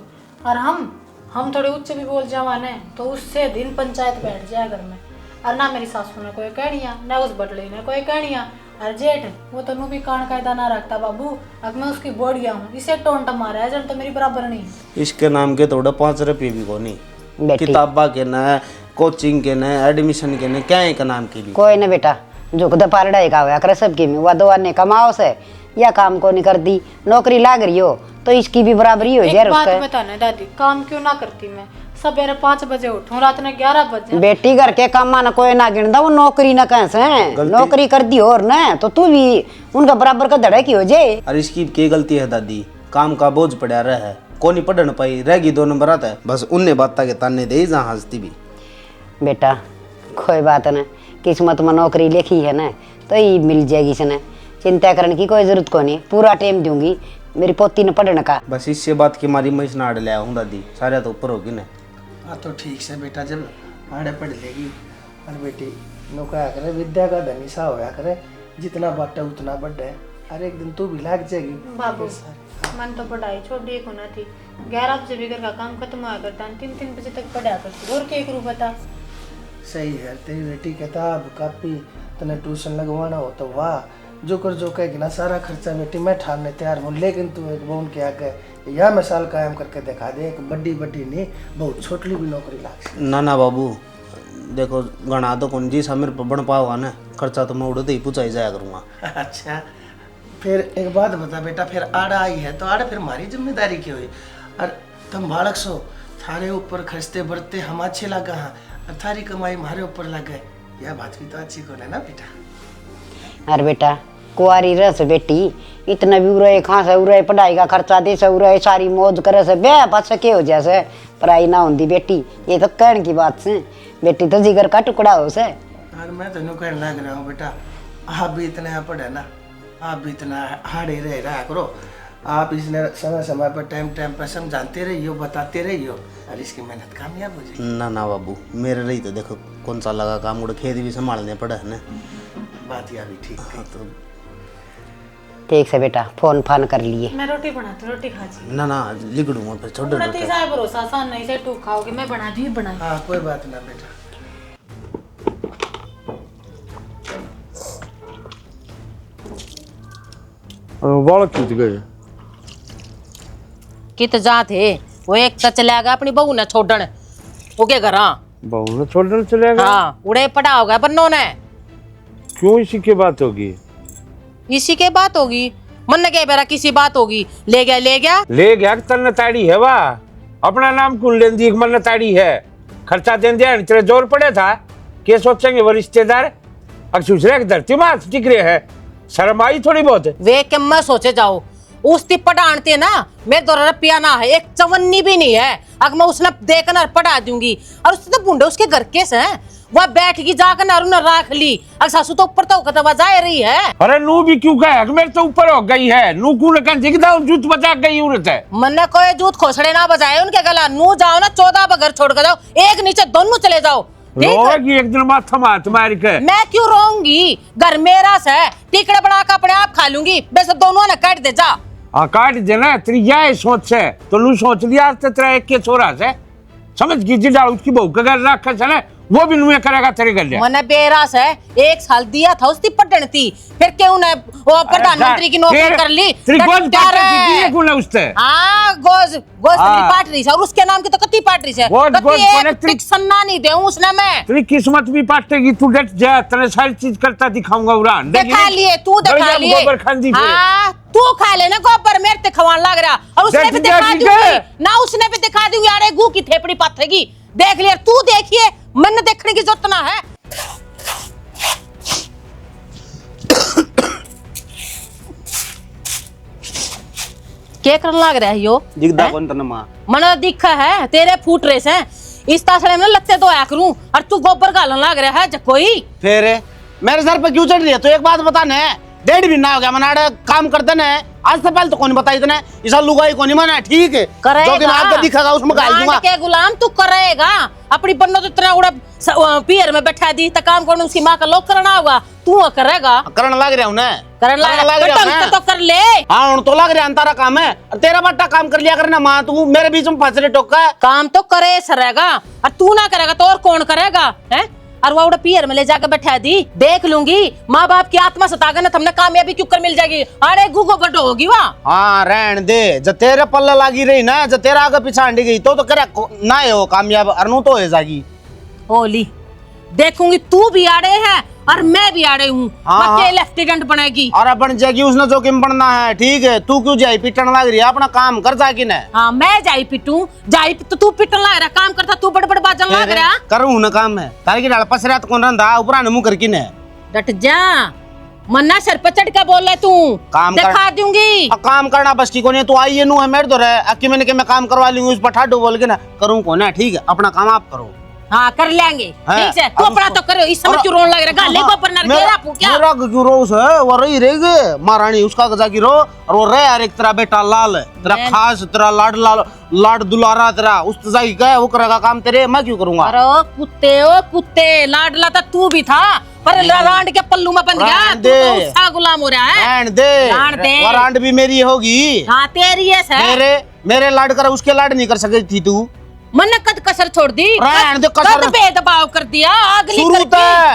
S3: और हम थोड़े उच्च भी बोल जावान है तो उससे दिन पंचायत बैठ जाए घर में। और ना मेरी सासू ने कोई कहनिया, ना उस बटले ने कोई कहनिया। और जेठ वो तो नू भी कान कायदा ना रखता बाबू, अब मैं उसकी बोड़ गया हूँ, इसे टोंट मारा है जब तो मेरी बराबर नहीं।
S4: इसके नाम के थोड़ा 5 रुपये भी को नहीं,
S7: बेटी
S4: किताबा के न, कोचिंग के न, एडमिशन के न, क्या है का नाम के भी।
S7: कोई ना बेटा, जो खुद पारड़ा का हुआ करे सबकी में, वह दो ने कमाओ से या काम को नहीं करती, नौकरी लाग रही हो तो इसकी भी बराबरी हो जाए।
S3: एक बात बताना दादी, काम क्यों ना करती मैं? सवेरे 5 बजे उठूं, रात में 11 बजे।
S7: बेटी घर के काम ना कोई ना गिनदा, वो नौकरी ना कैसे नौकरी कर दी और ना तो तू भी उनका बराबर का धड़ा की हो जाए।
S4: और इसकी क्या गलती है दादी, काम का बोझ पड़ा रहा है, कौन नहीं पढ़ पाई, रहेगी 2 नंबर आता है, बस उनने बात के ताने दे जहाँ हंसती भी।
S7: बेटा कोई बात ना, किस्मत में नौकरी लिखी है ना तो ही मिल जाएगी इसने, चिंता करने की कोई जरूरत को नहीं, पूरा टाइम दूंगी मेरी पोती ने पढ़ने का।
S4: बस इससे बात की मारी मैं इसने आड़ लिया हूँ दादी, सारे तो ऊपर होगी ना।
S8: हाँ तो ठीक से बेटा, जब आड़े पढ़ लेगी और बेटी नो क्या करे, विद्या का धनी सा होया करे, जितना बाटा उतना बढ़ा है, और एक दिन तू भी लाग जाएगी।
S3: बाबू मन तो पढ़ाई छोड़ी को ना थी, 11 बजे भी घर का काम खत्म हुआ करता, 3 बजे तक पढ़ा करती, और क्या करूँ बता।
S8: सही है, तेरी बेटी किताब कापी तने ट्यूशन लगवाना हो तो वाह, जो कर जो कहेगी ना सारा खर्चा बेटी मैं ठाने तैयार हूँ, लेकिन तू एक बोन के आगे यह मिसाल कायम करके दिखा दे, एक बड़ी बड़ी नहीं बहुत छोटी भी नौकरी लाग।
S4: ना ना बाबू देखो, गणा तो कौन जी सामने पर बन पाओगा ना, खर्चा तो मैं उड़ते ही पूछा ही जाया करूँगा।
S8: अच्छा फिर एक बात बता बेटा, फिर आड़ा आई है तो आड़ा फिर हमारी जिम्मेदारी क्यों हुई? और तुम बालक सो, थारे ऊपर खर्चते बढ़ते हम अच्छे लगा हाँ, और थारी कमाई हमारे ऊपर लग गए, यह बात भी तो अच्छी को है ना बेटा।
S7: अरे बेटा कुआरी रस बेटी, इतना भी उरे खां से उरे पढ़ाई का खर्चा दे से उरे सारी मौज करे से ब्याह पास के हो जैसे पढ़ाई ना होती बेटी, ये तो कहने की बात से, बेटी तो जिगर का टुकड़ा हो से।
S8: और मैं तेन कहने लग रहा हूँ बेटा, आप भी इतने पढ़े ना, आप भी इतना हाड़े रहा करो, आप इसने समय समय पर टाइम पर समझाते रहियो, बताते रहियो, और इसकी मेहनत कामयाब हो जाएगी।
S4: ना ना बाबू मेरे रही तो देखो कौन सा लगा काम, उड़ खेत भी संभालने पड़ा है ना।
S8: बात यह भी ठीक है।
S4: तो
S7: ठीक से बेटा, फोन फान कर लिए।
S3: मैं रोटी बनाती, रोटी खा जी।
S4: ना ना लिखड़ूंगा फिर छोटे
S3: रोटी साहब भरोसा आसान नहीं से टूक खाओगे, मैं बना दी बनाई।
S8: हाँ कोई बात ना बेटा।
S5: बालक कित गए
S1: कित जा थे, वो एक तो चला गया अपनी बहू ने छोड़न ओके घर।
S5: बहू ने छोड़ने चले गए।
S1: हाँ उड़े पड़ा होगा बन्नो ने।
S5: क्यों इसी की बात होगी?
S1: इसी के बात होगी, मन ने क्या बेरा किसी बात होगी, ले गया
S5: ले गया तन ताड़ी है वाह, अपना नाम कौन लेन दी, मन ताड़ी है, खर्चा देन दिया तेरे जोर पड़े था, क्या सोचेंगे वो रिश्तेदार, अक्सर धरती में टिक रहे हैं, शर्म आई थोड़ी बहुत।
S1: वे के मैं सोचे जाओ उसकी पढ़ाते ना, मेरे 2 रुपया ना है, एक चवन्नी भी नहीं है, अगर मैं उसने देखना पढ़ा दूंगी। और उससे तो बूढ़े उसके घर के हैं, वह बैठ की जाकर ना न राख ली। अब सासू तो ऊपर तो कतवा जा रही है।
S5: अरे नू भी क्यों कहे मेरे तो ऊपर हो गई है, नू कू ने जिगदा जूत बजा गई उरत है।
S1: मन्ने कोई जूत खोसड़े ना बजाए उनके गला। नू जाओ ना 14 बगर छोड़ कर जाओ, एक नीचे दोनों चले जाओ। ठीक है?
S5: रोएगी एक दिन माथा मार मार के।
S1: मैं क्यों रोऊंगी, घर मेरा से टिकड़े बना के अपने आप खा लूंगी। बस दोनों ने काट दे जा।
S5: काट देना तेरी यह सोच है तो नू सोच लिया तेरा एक के छोरा से समझ की जिडा उसकी बहू का घर रखा है ना, वो भी नुए करेगा तेरे गले।
S1: मैंने बेरास है 1 साल दिया था उसकी पटन थी, फिर क्यों ने वो प्रधानमंत्री की नौकरी कर ली। हाँ गोज गोज पाटरी से, और उसके नाम की तो कत्ती पाटरी से एक सन्ना नहीं दे उसने। मैं
S5: तेरी किस्मत भी पाटेगी, तू डट जा, तेरे सारी चीज करता दिखाऊंगा उड़ान।
S1: दिखा लिए तू, दिखा लिए। हाँ तू खा लेना गोबर, मेरे ते खवान लग रहा। और उसने भी दिखा दूंगी ना, उसने भी दिखा दूंगी। अरे गू की थेपड़ी पाथेगी, देख लिया तू। देखिए मन देखने की जरूरत ना है। क्या करने लग रहा है यो?
S4: दिखदा कौन तना मां
S1: मन दिखा है तेरे फूट रेस है। इस तासड़े में लगते तो आया करूं, और तू गोबर गालन लग रहा है कोई।
S4: फिर मेरे सर पे क्यों चढ़ रही है? तो एक बात बता ने, 1.5 महीना हो गया मनाड़े काम करते ने, आज से पहले तो कौन बताई इतने इसा लुगाई कौन मना। ठीक है जो दिन आपको दिखेगा उसमें गाल दूंगा।
S1: के गुलाम तू करेगा अपनी बन्नो तो इतना उड़ा पियर में बैठा दी तो काम करने उसकी माँ का लोग करना होगा, तू करेगा।
S4: करने लग रहा हूं ना,
S1: करने लग रहा तो कर ले।
S4: हाँ तो लग रहा तारा काम है, तेरा बट्टा काम कर लिया करना माँ। तू मेरे बीच में फंस रहे टोका।
S1: काम तो करे सरेगा, और तू ना करेगा तो और कौन करेगा है? और वो पियर में ले जाकर बैठा दी, देख लूंगी। माँ बाप की आत्मा सतागा ना, हमने कामयाबी क्यों कर मिल जाएगी। अरे गूगो बटो होगी वहाँ।
S4: हाँ रहन दे, जब तेरे पल्ला लागी रही ना, जब तेरा आगे पीछा अंडी गई तो करे ना हो कामयाब, अरनू तो हो जाएगी।
S1: ओली देखूंगी तू भी आड़े है और मैं भी आड़े हूँ।
S4: हाँ,
S1: लेफ्टिनेंट बनेगी
S4: और अपन जाएगी उसने जो किम बनना है। ठीक है तू क्यों जाई पिटन लग रही है, अपना काम कर जाएगी ना।
S1: हाँ मैं जाई पिटू, जाई तो तू पिटन लग रहा, काम करता तू बड़ बड़ बाजन लग रहा।
S4: करूँ ना काम है तारी की डाल पसरा तो कौन रंधा ऊपर आने मुंह करके ने।
S1: डट जा, मन्ना सर पर चढ़ के बोल रहा तू,
S4: काम
S1: दिखा दूंगी।
S4: काम करना बस की कोने तू आई नू है मेरे तो रहे अक्की मैंने के मैं काम करवा लूंगी उस पर ठाडू बोल के ना करूँ कौन है। ठीक है अपना काम आप करो।
S1: हाँ कर लेंगे ठीक है, तू अपना तो करो। इस समय क्यों रोन लग रहा? गाले को पर नर केरा पूछया
S4: मेरा क्यों रोस है? वो रही रहेगे महारानी उसका गजा की रो, और वो रहे यार एक तेरा बेटा लाल है, तेरा खास, तेरा लाड लाड दुलारा तेरा उस तजाई का है, वो करेगा काम तेरे, मैं क्यों करूंगा?
S1: अरे ओ कुत्ते लाडला था तू भी था, पर रांड के पल्लू में बंध गया। तू तो उसका गुलाम हो रहा है।
S4: रांड भी मेरी होगी।
S1: हाँ तेरी है।
S4: मेरे लाड कर उसके लाड नहीं कर सकती थी तू।
S1: मन कद कसर छोड़ दी, कद भेदभाव कर दिया।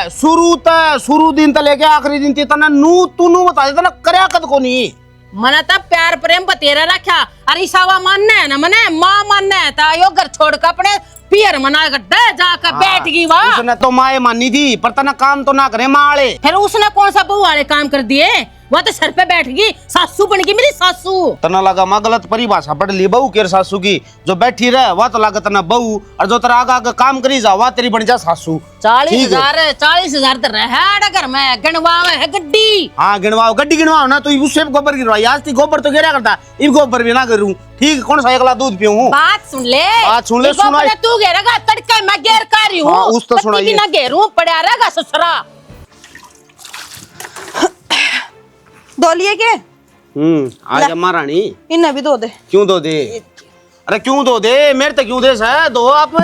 S4: शुरू दिन तक लेके आखिरी दिन तक ना नू तू नू बता देता ना करया कद को नहीं।
S1: मना तब प्यार प्रेम बतेरा रखा। अरे सावा मानना है ना, मने माँ मानना है ता यो घर छोड़ कर अपने पियर मना गड्ढे जाकर बैठ गई वहाँ।
S4: उसने तो माए मानी थी पर तना काम तो ना करे माले।
S1: फिर उसने कौन सा बहू वाले काम कर दिए? वो तो सर पे बैठ गई, सासू बन गई मेरी सासू।
S4: तना लगा माँ गलत परिभाषा पढ़ ली बहू के सासू की। जो बैठी रहे वह तो लगा तना बहू, और जो तेरा आगा काम करी जा वह तेरी बन जा सासू।
S1: 40,000 तो रहा घर में, गिनवावे है गड्डी।
S4: हाँ गिनवाओ गड्डी गिनवाओ ना, तो उससे गोबर गिरवाई। आज थी गोबर तो गिरा करता, इब गोबर भी ना करूँ। ठीक कौन सा एकला दूध पीऊं?
S1: बात सुन ले
S4: सुना
S1: तू घेरेगा तड़के मैं घेर कर रही हूँ।
S4: हाँ, उस तो सुनाइए
S1: ना घेरूं पड़ा रहेगा ससुरा।
S2: दो लिए के
S4: आज महारानी
S2: इन्हें भी दो दे।
S4: क्यों दो दे? अरे क्यों दो दे? मेरे तो क्यों दे है दो आप।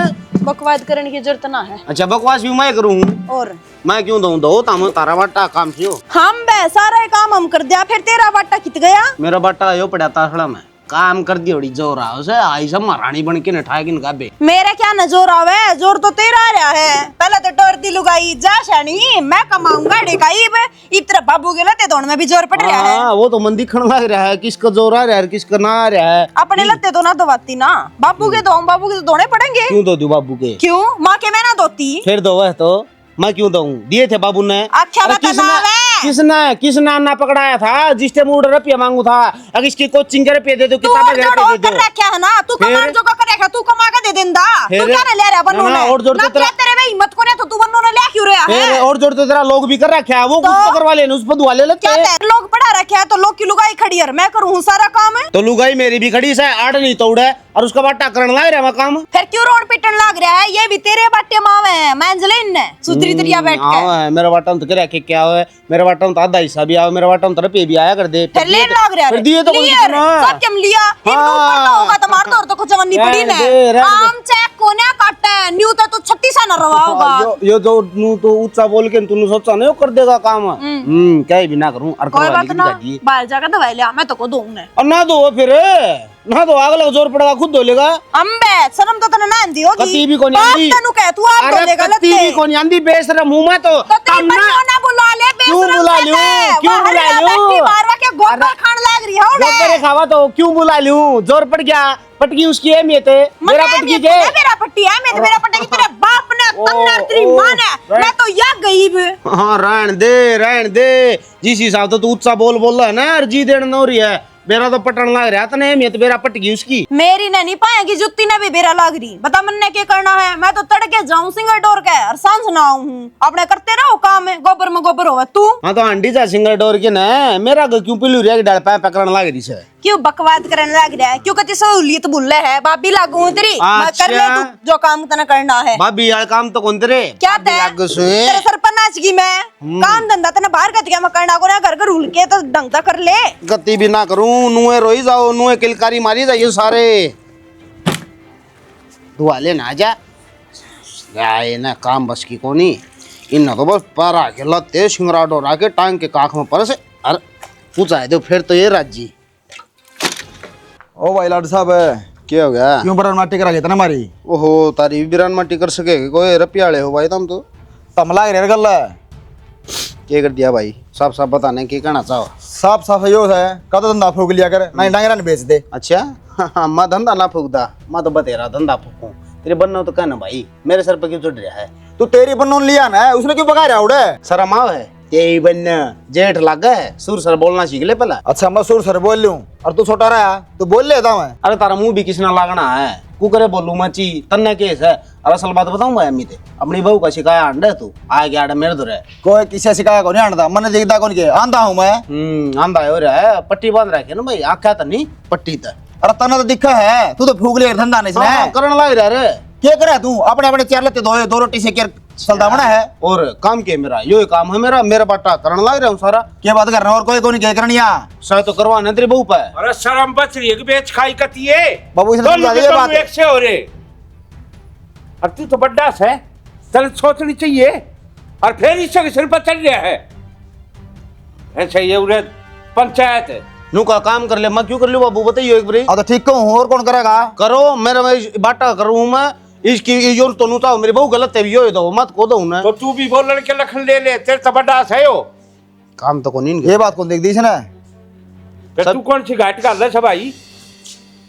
S2: बकवाद करने की जरूरत ना है।
S4: अच्छा बकवास भी मैं करूँ?
S2: और
S4: मैं क्यों दूं? दो ताम तारा बाटा काम सियो।
S2: हम बे सारा काम हम कर दिया, फिर तेरा बाटा कित गया?
S4: मेरा बाटा यो पड़ा तासड़ा में काम कर दी बड़ी जोर आओ से आई सब महारानी बन के नठाए किन गाबे।
S2: मेरा क्या न जोर आवे, जोर तो तेरा आ रहा है। पहले तो डर दी लुगाई जा शानी, मैं कमाऊंगा डेकाईब। इतना बाबू के लते दोन में भी जोर पड़ रहा है।
S4: वो तो मन दिखण लग रहा है किसका जोर आ रहा है किसका ना आ रहा है।
S2: अपने लते तो ना दबाती ना, बाबू के दो, बाबू के तो दोने पड़ेंगे।
S4: क्यों दो बाबू के?
S2: क्यों माँ के मैं ना दोती?
S4: फिर दो वह तो मैं क्यों दूं? दिए थे बाबू ने।
S2: अच्छा
S4: किसने अन्ना पकड़ाया था जिससे मूड रुपया मांगू था? अगर इसकी कोचिंग के रुपये दे दो, किताबें दे दो।
S2: रखा है ना तू कमा जो कर रखा, तू कमा के दे देंदा। तू क्या ले रहा बन्नू ने?
S4: और जोड़ तेरा
S2: तेरे में हिम्मत को नहीं तो तू बन्नू ने ले क्यों रहा है?
S4: और जोड़ तेरा लोग भी कर रखा है, वो कुछ पकड़वा लेने उस पर दुआ ले लेते हैं।
S2: लोग लोग पढ़ा रखे हैं तो लोग की लुगाई खड़ी है और मैं करूँ सारा काम है।
S4: तो लुगाई मेरी भी खड़ी से आठ नहीं तोड़े और उसका बाटा करने लग रहा है काम।
S2: फिर क्यों रोड पिटन लग रहा है? ये भी तेरे बाटे मावे हैं मंजलिन ने सुधरी तरिया बैठ के।
S4: हाँ मेरा बाटा तो क्या के क्या है, मेरा बाटा तो आधा हिस्सा भी आया, मेरा बाटा तो रुपये भी आया कर दे।
S2: फिर लेन लग रहा है,
S4: फिर दिए तो कौन सी सुना?
S2: सब क्या लिया इनको ऊपर तो होगा तुम्हारे तो और तो कुछ जमनी पड़ी ना आम चेक कोने काटते हैं न्यू तो 36 ना रवा होगा।
S4: यो जो नू तो ऊंचा बोल के तूने सोचा नहीं कर देगा काम। क्या ही भी ना करूं और
S2: कोई बात ना,
S4: दी
S2: बाहर जाकर दवाई लिया मैं तो को दूंगा
S4: और ना दो फिर ना दो अगला जोर पड़ेगा खुद धो लेगा।
S2: अम्बे शर्म तो तने ना आंदी होगी।
S4: कती भी कोनी आंदी
S2: तनु कह तू आप धो लेगा लत्ते।
S4: कती भी कोनी आंदी बेशरम हूं मैं तो
S2: तेरी बन्नो ना बुला ले बेशरम।
S4: क्यों बुला लूं? क्यों बुला लूं?
S2: मारवा के गोबर खान लग रही है
S4: गोबर खावा तो क्यों बुला लूं? जोर पड़ गया, पटकी उसकी अहमियत है, मेरा पटकी के
S2: मेरा पट्टी है मैं मेरा पट्टी तेरे बाप ने तन्ना तेरी मां ने मैं तो या गरीब।
S4: हां रहन दे जिस हिसाब से तू ऊंचा बोल रहा है ना अर्जी देन न हो रही है। मेरा तो पटन लग रहा था नहीं तो मेरा पटकी उसकी
S2: मेरी ने नहीं पाएगी जुत्ती ने भी बेरा लग रही। बता मन्ने क्या करना है? मैं तो तड़के जाऊं सिंगल डोर के और सांझ ना आऊं। अपने करते रहो काम है गोबर में गोबर होवे तू।
S4: हां तो आंटी जा सिंगल डोर के ना मेरा क्यों पिलू रे डाल पे पकड़न लग रही है?
S2: क्यों बकवाद करने लग रहा है? क्यों कति सहूलियत बुल्ले है भाभी लागू तेरी मैं कर ले तू जो काम तने करना है।
S4: भाभी यार काम तो कौन तेरे
S2: क्या तेरे सर पर नाच गई मैं काम धंधा तने बाहर कत गया मैं करना को ना घर घर रूल के तो ढंग सा कर ले।
S4: गति भी ना करूं नुए रोई जाओ नुए किलकारी मारी जाइए सारे दुआ ले ना जा आए ना काम बस की कोनी इन तो बस पारा के लते सिंगरा डोरा के टांग के काख में पर से अरे पूछा दो फिर तो ये राजी।
S6: ओ भाई लाड साहब
S4: क्या हो गया?
S6: क्यों बरान माटी करा गया ना हमारी?
S4: ओहो तारी भी बिरान माटी कर सके कोई रपियाले हो भाई तुम तो
S6: तमला रे गल
S4: क्या कर दिया भाई? साफ साफ बताने की कहना चाहो?
S6: साफ साफ यो है कद धंधा फूक लिया कर ना डांगरा ने बेच दे।
S4: अच्छा हाँ मैं धंधा ना फूकदा मैं तो बतेरा धंधा फूकूं तेरे बनना तो कहना भाई मेरे सर पर क्यों चढ़ रहा है?
S6: तू तेरी बनोन लिया ना उसने क्यों बगा रहा उड़े?
S4: शर्म आव है तेरी बन जेठ लगा है सुर सर बोलना सीख ले पहला।
S6: अच्छा मैं सुर सर बोल लूं और तू छोटा रहा तो बोल लेता मैं।
S4: अरे तारा मुंह भी किसना लागना है कुकरे बोलू मची तन्ने केस है। अरे असल बात बताऊं भाई अम्मी ते अपनी बहू का शिकाया अंडे तू आ गया आड़े मेरे दुरे
S6: कोई किसी सिखाया को नहीं आंदा मन देखता कौन के आंदा हूं मैं।
S4: आंदा हो रहा है पट्टी बांध रखी है ना भाई आख्या तो नहीं पट्टी तक।
S6: अरे तना तो दिखा है तू तो फूक लिया धंधा नहीं इसने
S4: करने लग रहा रे
S6: क्या करे तू अपने अपने चार लते दो रोटी से क्या चलता बना है
S4: और काम के मेरा यो काम है मेरा बाटा करने लग रहा हूँ सारा।
S6: क्या बात करना और कोई को नहीं क्या करनिया
S4: सह तो करवाना तेरी बहू पे।
S5: अरे शर्म बच रही है कि बेच खाई कती है
S6: बाबू इसने समझा दिया बात
S5: एक से हो रे अब तू तो बड्डा है तेरे सोचनी चाहिए और फिर इसके सिर पर चढ़ गया है ऐसा ये उरे पंचायत है
S4: नू का काम कर ले मैं क्यों कर लूं बाबू बताइए एक बारी।
S6: अब तो ठीक हूँ और कौन करेगा?
S4: करो मेरा मैं बाटा करूँ मैं इसकी योर तो नू मेरी बहू गलत है यो दो मत को दो ना
S5: तो तू भी बोलने के लखन ले ले तेरे तो बड्डा है हो
S4: काम तो कौन
S6: ये बात कौन देख दी इसने?
S5: फिर तू कौन सी घाट कर रहा भाई?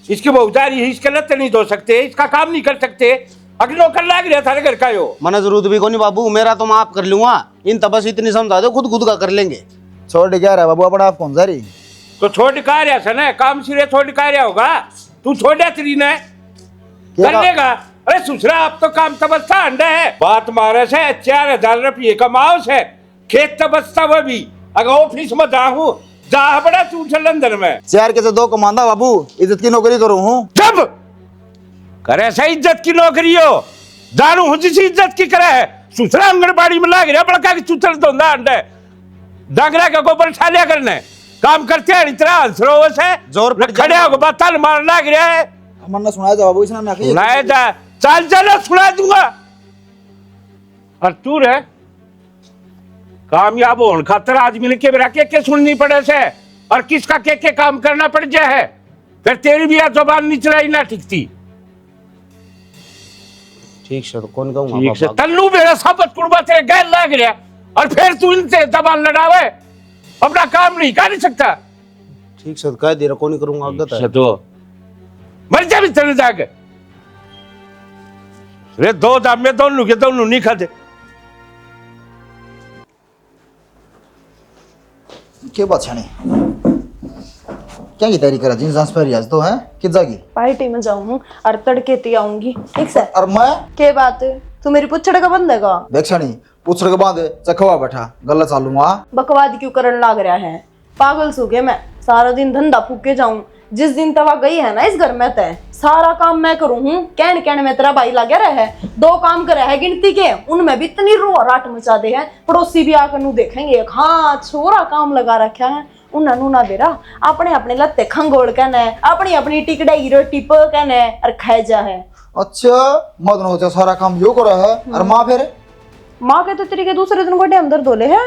S5: इसकी बहुजारी है इसके लत नहीं धो सकते इसका काम नहीं कर सकते अगर नौकर लाग रहा थारे घर का यो
S4: मना जरूरत भी कोनी बाबू मेरा तो माफ कर लूंगा इन तो बस इतनी समझा दो खुद का कर लेंगे।
S6: छोड़ क्या रहा बाबू अपना आप कौन सा रही
S5: तो छोड़ का रहा था ना काम सिरे छोड़ का रहा होगा तू छोड़ा तेरी ने कर लेगा। अरे सुसरा अब तो काम तो बचता अंडा है बात मारे से 4000 रुपये कमाओ से खेत तो बचता वो भी अगर ऑफिस में जाऊं जा बड़ा तू लंदन में
S6: चार के से दो कमांदा बाबू इज्जत की नौकरी करूँ हूँ
S5: जब करे से इज्जत की नौकरी हो जानू हूँ जिस इज्जत की करे है सुसरा आंगनबाड़ी में लाग रहा बड़का की चूचल तो अंडे डांगरा का गोबर छालिया करने काम करते हैं इतना हंसरो से
S4: जोर पर
S5: खड़े होकर बातल मार लाग रहा है
S6: हमने सुनाया था बाबू इसने ना कही
S5: सुनाया जा चल चल सुना दूंगा और तू रे कामयाब होने खातर आदमी ने के मेरा के सुननी पड़े से और किसका के काम करना पड़ जाए है फिर तेरी भी जुबान निचलाई ना टिकती
S4: ठीक से तो कौन कहूंगा
S5: ठीक से तल्लू मेरा साबत कुर्बा तेरे गैर लाग रहा और फिर तू इनसे जबान लड़ावे अपना काम नहीं कर सकता।
S4: ठीक से कह दे रहा कौन करूंगा अगत है
S5: तो मर जा भी चले जाके रे दो दाम में दोनों के दोनों नहीं खाते
S6: क्या बात छाने क्या की तैयारी करा जींस पर आज तो है किस जागी
S2: पार्टी में जाऊँ और तड़के ती आऊंगी ठीक से।
S6: और मैं
S2: क्या बात है तू मेरी पुछड़ का बंद है
S6: देख छानी पूछ के बाद चखवा बैठा गला चालूंगा
S2: बकवाद क्यों करन लाग रहा है? पागल सो गए मैं, सारा दिन धंधा फूके जाऊं। जिस दिन तवा गई है ना इस घर में तय सारा काम मैं करूं हूं। कहने में तेरा भाई लगे रहे, 2 काम करे है गिनती के, उनमें भी इतनी रो राट मचा दे है। पड़ोसी भी आकर नू देखेंगे, हाँ छोरा काम लगा रखा है, उन्होंने ना दे रहा अपने अपने लत्ते खंगोड़ कहना है, अपनी अपनी टिकड़ाई रोटी प कहना है और खाए जा है।
S6: अच्छा मदन होता सारा काम यो करा है। और माँ फिर
S2: माँ के तो तेरी के दूसरे दिन को टाइम दर्द होले है।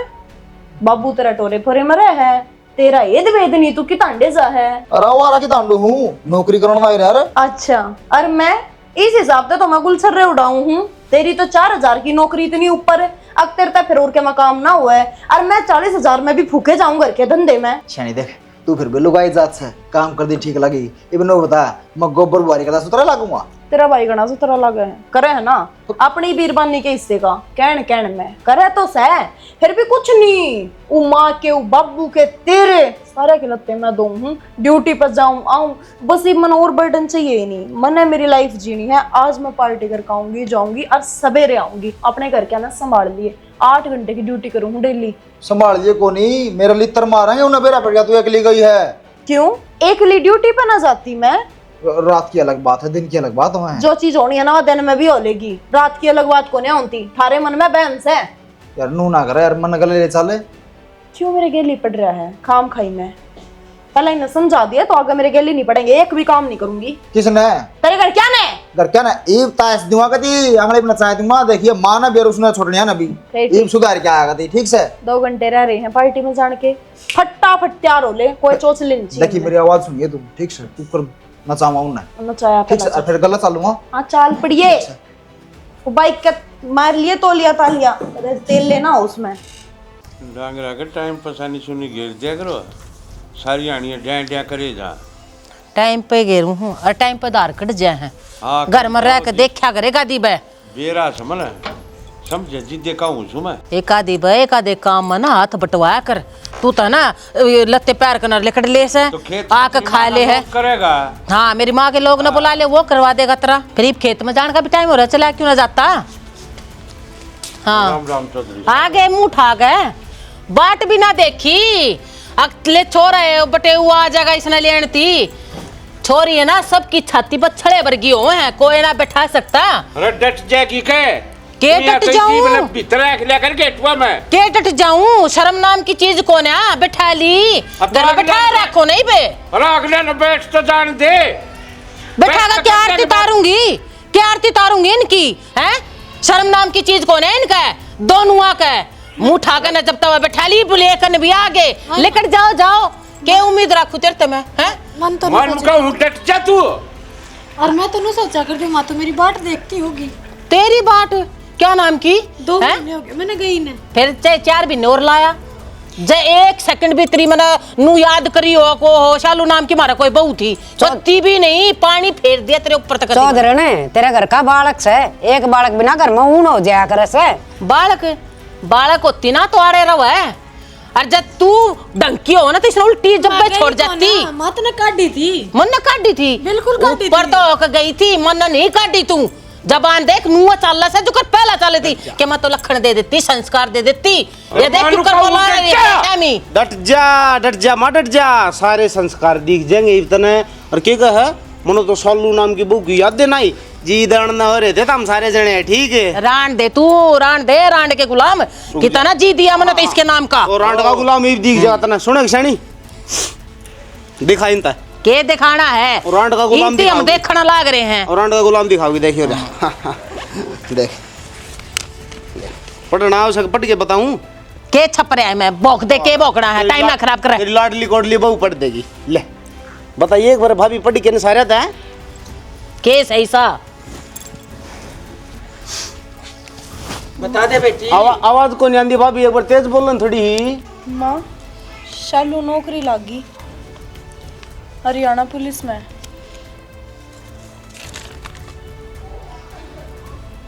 S2: बाबू तेरा टोरे फोरे मरे है, तेरा ये वेद नहीं तू कितना अंडे जा है।
S6: अरे वाला की तांडू हूँ नौकरी करना ना यार।
S2: अच्छा और मैं इस हिसाब से तो मैं गुलछर्रे उड़ाऊं हूँ। तेरी तो 4000 की नौकरी इतनी ऊपर है, अब तेरे तक फिर और के मकाम ना हुआ है और मैं 40,000 में भी फूके जाऊं घर के धंधे में।
S6: छानी देख तू फिर भी लुगाई जात से काम कर दी ठीक लगी। इबन बता मैं गोबर बुआरी का सुतरा लागूंगा।
S2: तेरा भाई गणा से तेरा लगे है करे है ना अपनी बीरबानी के हिस्से का कहन में करे तो सह फिर भी कुछ नहीं। उ माँ के उ बाबू के तेरे सारे के लत्ते मैं दूं हूँ। ड्यूटी पर जाऊं आऊं बस ये मन और बर्डन चाहिए ही नहीं। मैंने मेरी लाइफ जीनी है, आज मैं पार्टी करके आऊंगी जाऊंगी और सवेरे आऊंगी। अपने घर के ना संभाल लिए 8 घंटे की ड्यूटी करूँ डेली।
S6: संभाल लिए को नहीं मेरे लिए तर मारेंगे उन्हें बेरा पड़ गया तू अकेली गई है।
S2: क्यों अकेली ड्यूटी पर ना जाती मैं?
S6: रात की अलग बात है दिन की अलग बात है।
S2: जो चीज होनी है ना दिन में भी होलेगी, रात की अलग बात को नहीं होती। थारे मन में बहन से
S6: यार नू ना करे यार मन गले ले चले।
S2: क्यों मेरे गेली पड़ रहा है काम खाई में? पहले इन्हें समझा दिया तो आगे मेरे गेली नहीं पड़ेंगे, एक भी काम नहीं करूंगी।
S6: किसने?
S2: तेरे घर क्या ने?
S6: घर क्या ना ईब ताश दुआ कती अंगले में चाहे तुम देखिए मां ना बेर उसने छोड़निया ना भी ईब सुधार क्या आगा थी। ठीक से 2
S2: घंटे रह रहे हैं पार्टी में जान के फटाफट तैयार हो ले, कोई चोचले नहीं चाहिए।
S6: देखिए मेरी आवाज सुनिए तुम ठीक से ऊपर नचाऊंगा उन्हें
S2: नचाया
S6: ठीक से फिर गलत चालूंगा।
S2: हाँ चाल पड़िए वो बाइक का मार लिए तो लिया तालिया तेल लेना उसमें।
S5: डांगरा के टाइम पसानी सुनी घेर दिया करो सारी आनियां डैं डैं करे जा।
S1: टाइम पे गेरू हूँ और टाइम पे दार कट जाए हैं।
S5: हाँ
S1: घर में रह के देखा करेगा दी बे
S5: बेरा समझ समझे जिद्दे कहूँ सु मैं
S1: एक आधे काम में ना हाथ बटवाया कर। तू तो ना लत्ते पैर कर लेकड़ ले से
S5: तो
S1: आके खा ले है
S5: करेगा।
S1: हाँ मेरी माँ के लोग ना बुला ले वो करवा देगा तेरा। करीब खेत में जाने का भी टाइम हो रहा है, चला क्यों ना जाता। हाँ
S5: राम राम चौधरी
S1: आ गए मुँह उठा गए बाट भी ना देखी अगले छोरा है बटे हुआ आ जाएगा इसने लेन थी छोरी है ना सबकी छाती पर छड़े वर्गी हो हैं कोई ना बैठा सकता।
S5: अरे डट जाएगी
S1: के डट जाऊं
S5: भीतर लेकर गेटवा में
S1: के डट जाऊं शर्म नाम की चीज कौन है बैठा ली घर बैठा रखो नहीं बे।
S5: अरे अगले न बैठ तो जान दे
S1: बैठा का क्या आरती तारूंगी इनकी हैं। शर्म नाम की चीज कौन है इनका दोनों का मुंह उठा कर न जब तक बैठा ली लेकर भी आगे लेकर जाओ के उम्मीद रखू तेरे में हैं।
S3: मन तो
S5: डट जा तू।
S3: और मैं तो नहीं सोचा करती माँ तो मेरी बाट देखती होगी।
S1: तेरी बाट क्या नाम की
S3: 2 महीने हो गए मैंने गई ने
S1: फिर 4 भी नोर लाया जे 1 सेकंड भी तेरी मैंने नू याद करी हो को हो शालू नाम की मारा कोई बहू थी सत्ती भी नहीं पानी फेर दिया तेरे ऊपर तक।
S7: चौधरी ने तेरे घर का बालक से एक बालक बिना घर में ऊन हो जाया करे से
S1: बालक होती ना तो आड़े रहो है और जब तू डंकी हो ना तो इसने उल्टी जब्बे छोड़ जाती।
S3: माँ तो ने काटी थी
S1: मन ने काटी थी
S3: बिल्कुल काटी
S1: ऊपर तो होकर गई थी मन ने नहीं काटी तू जबान देख मुंह चाल से जो कर पहला चाले थी कि मैं तो लखन दे देती संस्कार दे देती ये देख क्यों कर बोला रही है।
S4: डट जा मां डट जा सारे संस्कार दिख जाएंगे इतने। और क्या कहा मनो तो सोलू नाम की बहू की याद देना ही जी दण न हो रहे थे हम सारे जने ठीक है।
S1: रान दे रांड के गुलाम कितना जी दिया मैंने तो इसके नाम का
S4: और रांड का गुलाम ही दिख जाता ना सुने क्षणी दिखा इनता
S1: के दिखाना है
S4: और रांड का गुलाम
S1: हम देखना लाग रहे हैं।
S4: और रांड का गुलाम दिखाओगी देखियो देख पढ़ना हो सक पढ़ के बताऊं
S1: के छप रहा है मैं भौंक दे के भौंकना है टाइम ना खराब करे।
S4: तेरी लाडली कोडली बहू पढ़ देगी ले बताइए एक बार भाभी पढ़ी के सारे था
S1: के सही सा
S9: बता दे बेटी।
S4: आवाज को नहीं आंदी भाभी एक बार तेज बोलन थोड़ी ही।
S2: माँ शालू नौकरी लागी हरियाणा पुलिस में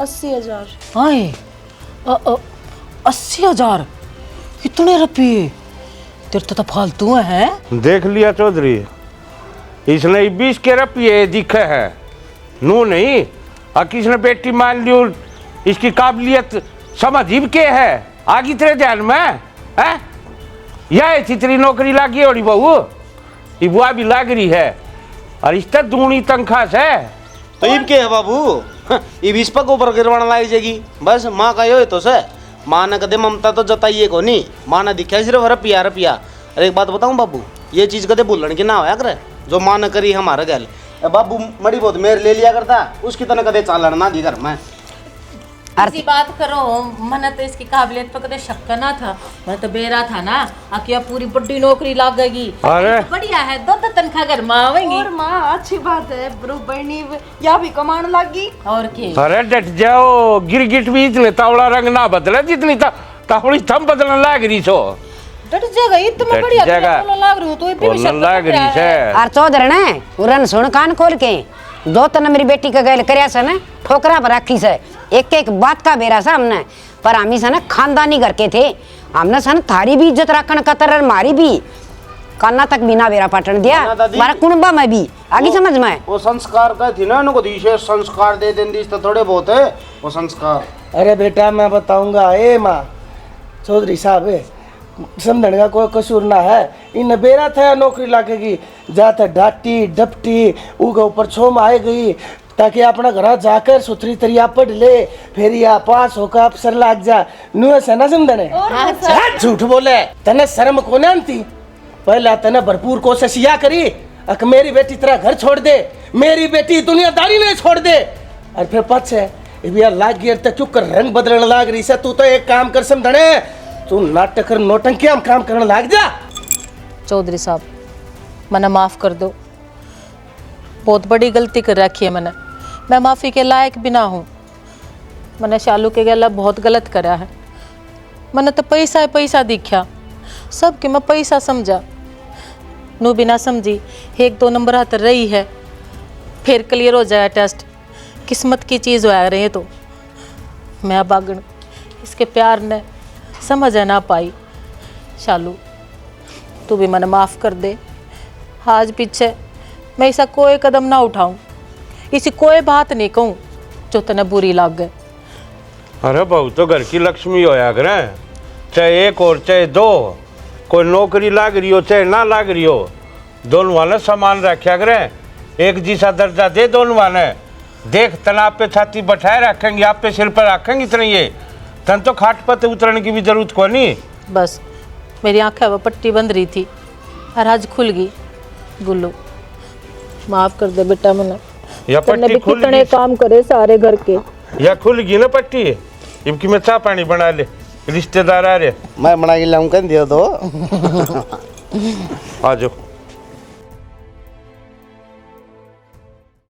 S2: 80,000।
S1: हाय 80,000 कितने रुपये तेरे तो फालतू है।
S5: देख लिया चौधरी इसने 20 के रुपये दिखे है नू नहीं और किसने बेटी मान लियो इसकी काबिलियत समझ ही के है आगे तेरे ध्यान में है। यह चित्री नौकरी लागी होरी बहू, ये बुआ भी लाग रही है और इस तक दूनी तनख्वाह से।
S4: तो इब के है बाबू, इब इस पर ऊपर गिरवाना लाग जाएगी। बस माँ का यो तो से माँ ने कदे ममता तो जताइए को नहीं, माँ ने दिखा सिर्फ रुपया रुपया। अरे एक बात बताऊँ बाबू, ये चीज कदे भूलन की ना होया करे जो माँ ने करी हमारे गल। बाबू मड़ी बहुत मेरे ले लिया करता, उसकी तरह कदे चालन ना दी घर में।
S1: ऐसी बात करो, मन तो इसकी काबिलियत पर कदे शक ना था। मैं तो बेरा था ना आखिया पूरी बड़ी नौकरी लाग गई।
S5: अरे
S1: बढ़िया है, दो तनख्वाह घर में आवेंगी।
S2: और माँ अच्छी बात है, ब्रो बहनी या भी कमाने लगी।
S1: और के
S5: अरे डट जाओ, गिरगिट भी इतने तावड़ा रंग ना बदले जितनी तावड़ी थम बदलने लाग रही सो।
S1: डट जाएगा, इतना
S5: डट
S1: बढ़िया
S5: जाएगा।
S1: बोलने लाग रही हूँ तो ये भी
S5: बोलने
S1: शक
S5: लाग
S1: कर रहा
S5: रही
S1: है।
S5: से।
S7: और चौधर ने उरन सुन कान खोल के दो तन मेरी बेटी का गैल करया से न ठोकरा पर रखी से एक एक बात का बेरा सा हमने। पर हम ही से न खानदानी घर के थे, हमने सन थारी भी इज्जत रखन कतर और मारी भी काना तक बिना बेरा पाटन दिया
S4: ना दादी।
S7: हमारा कुनबा में भी आगे समझ में।
S4: वो संस्कार का थी ना, उनको विशेष संस्कार दे दें तो थोड़े बहुत है वो संस्कार।
S8: अरे बेटा मैं बताऊंगा, ए माँ चौधरी साहब है समझने का कोई कसूर ना है। इन बेरा था नौकरी लागेगी, जाते डाटी डपटी उनके ऊपर छोम आए गई ताकि अपना घर जाकर सुथरी तरिया पढ़ ले, फिर या पास होकर अफसर लाग जा। नु ऐसा ना समझने झूठ बोले, तने शर्म को ना आती। पहला तने भरपूर कोशिश या करी अक मेरी बेटी तेरा घर छोड़ दे, मेरी बेटी दुनियादारी नहीं छोड़ दे, और फिर पछे भैया लाग गया तक क्यों कर रंग बदलने लाग रही से। तू तो एक काम कर समझने, तू नाटक कर नोटंकी हम काम करने लाग जा।
S1: चौधरी साहब मना माफ कर दो, बहुत बड़ी गलती कर रखी है मैंने। मैं माफ़ी के लायक भी ना हूँ। मैंने शालू के गला बहुत गलत करा है। मैंने तो पैसा पैसा दिखा, सब के मैं पैसा समझा, नू बिना समझी एक दो नंबर हाथ रही है, फिर क्लियर हो जाए टेस्ट। किस्मत की चीज़ हो रही है तो मैं बागण इसके प्यार ने समझ ना पाई। शालू तू भी मन माफ़ कर दे, आज पीछे मैं ऐसा कोई कदम ना उठाऊं, इसी कोई बात नहीं कहूँ जो तने बुरी लग गए।
S5: अरे बहू तो घर की लक्ष्मी होया करे, चाहे एक और चाहे दो, कोई नौकरी लाग रही हो चाहे ना लाग रही हो, दोनों वाले समान रखा करे, एक जैसा दर्जा दे दोनों वाले। देख तना आप पे छाती बैठाए रखेंगे, आप पे सिर पर रखेंगे इतना, ये तन तो खाट पर उतरने की भी जरूरत को नहीं।
S1: बस मेरी आंखें वो पट्टी बंद रही थी और आज खुल गई। गुल्लू माफ कर दे बेटा, मैंने
S5: या पट्टी खुल
S1: कितने काम करे सारे घर के।
S5: या खुल गई ना पट्टी, इनकी मैं चाय पानी बना ले, रिश्तेदार आ रहे।
S4: मैं बना के लाऊं, कह दिया तो
S5: आ जाओ।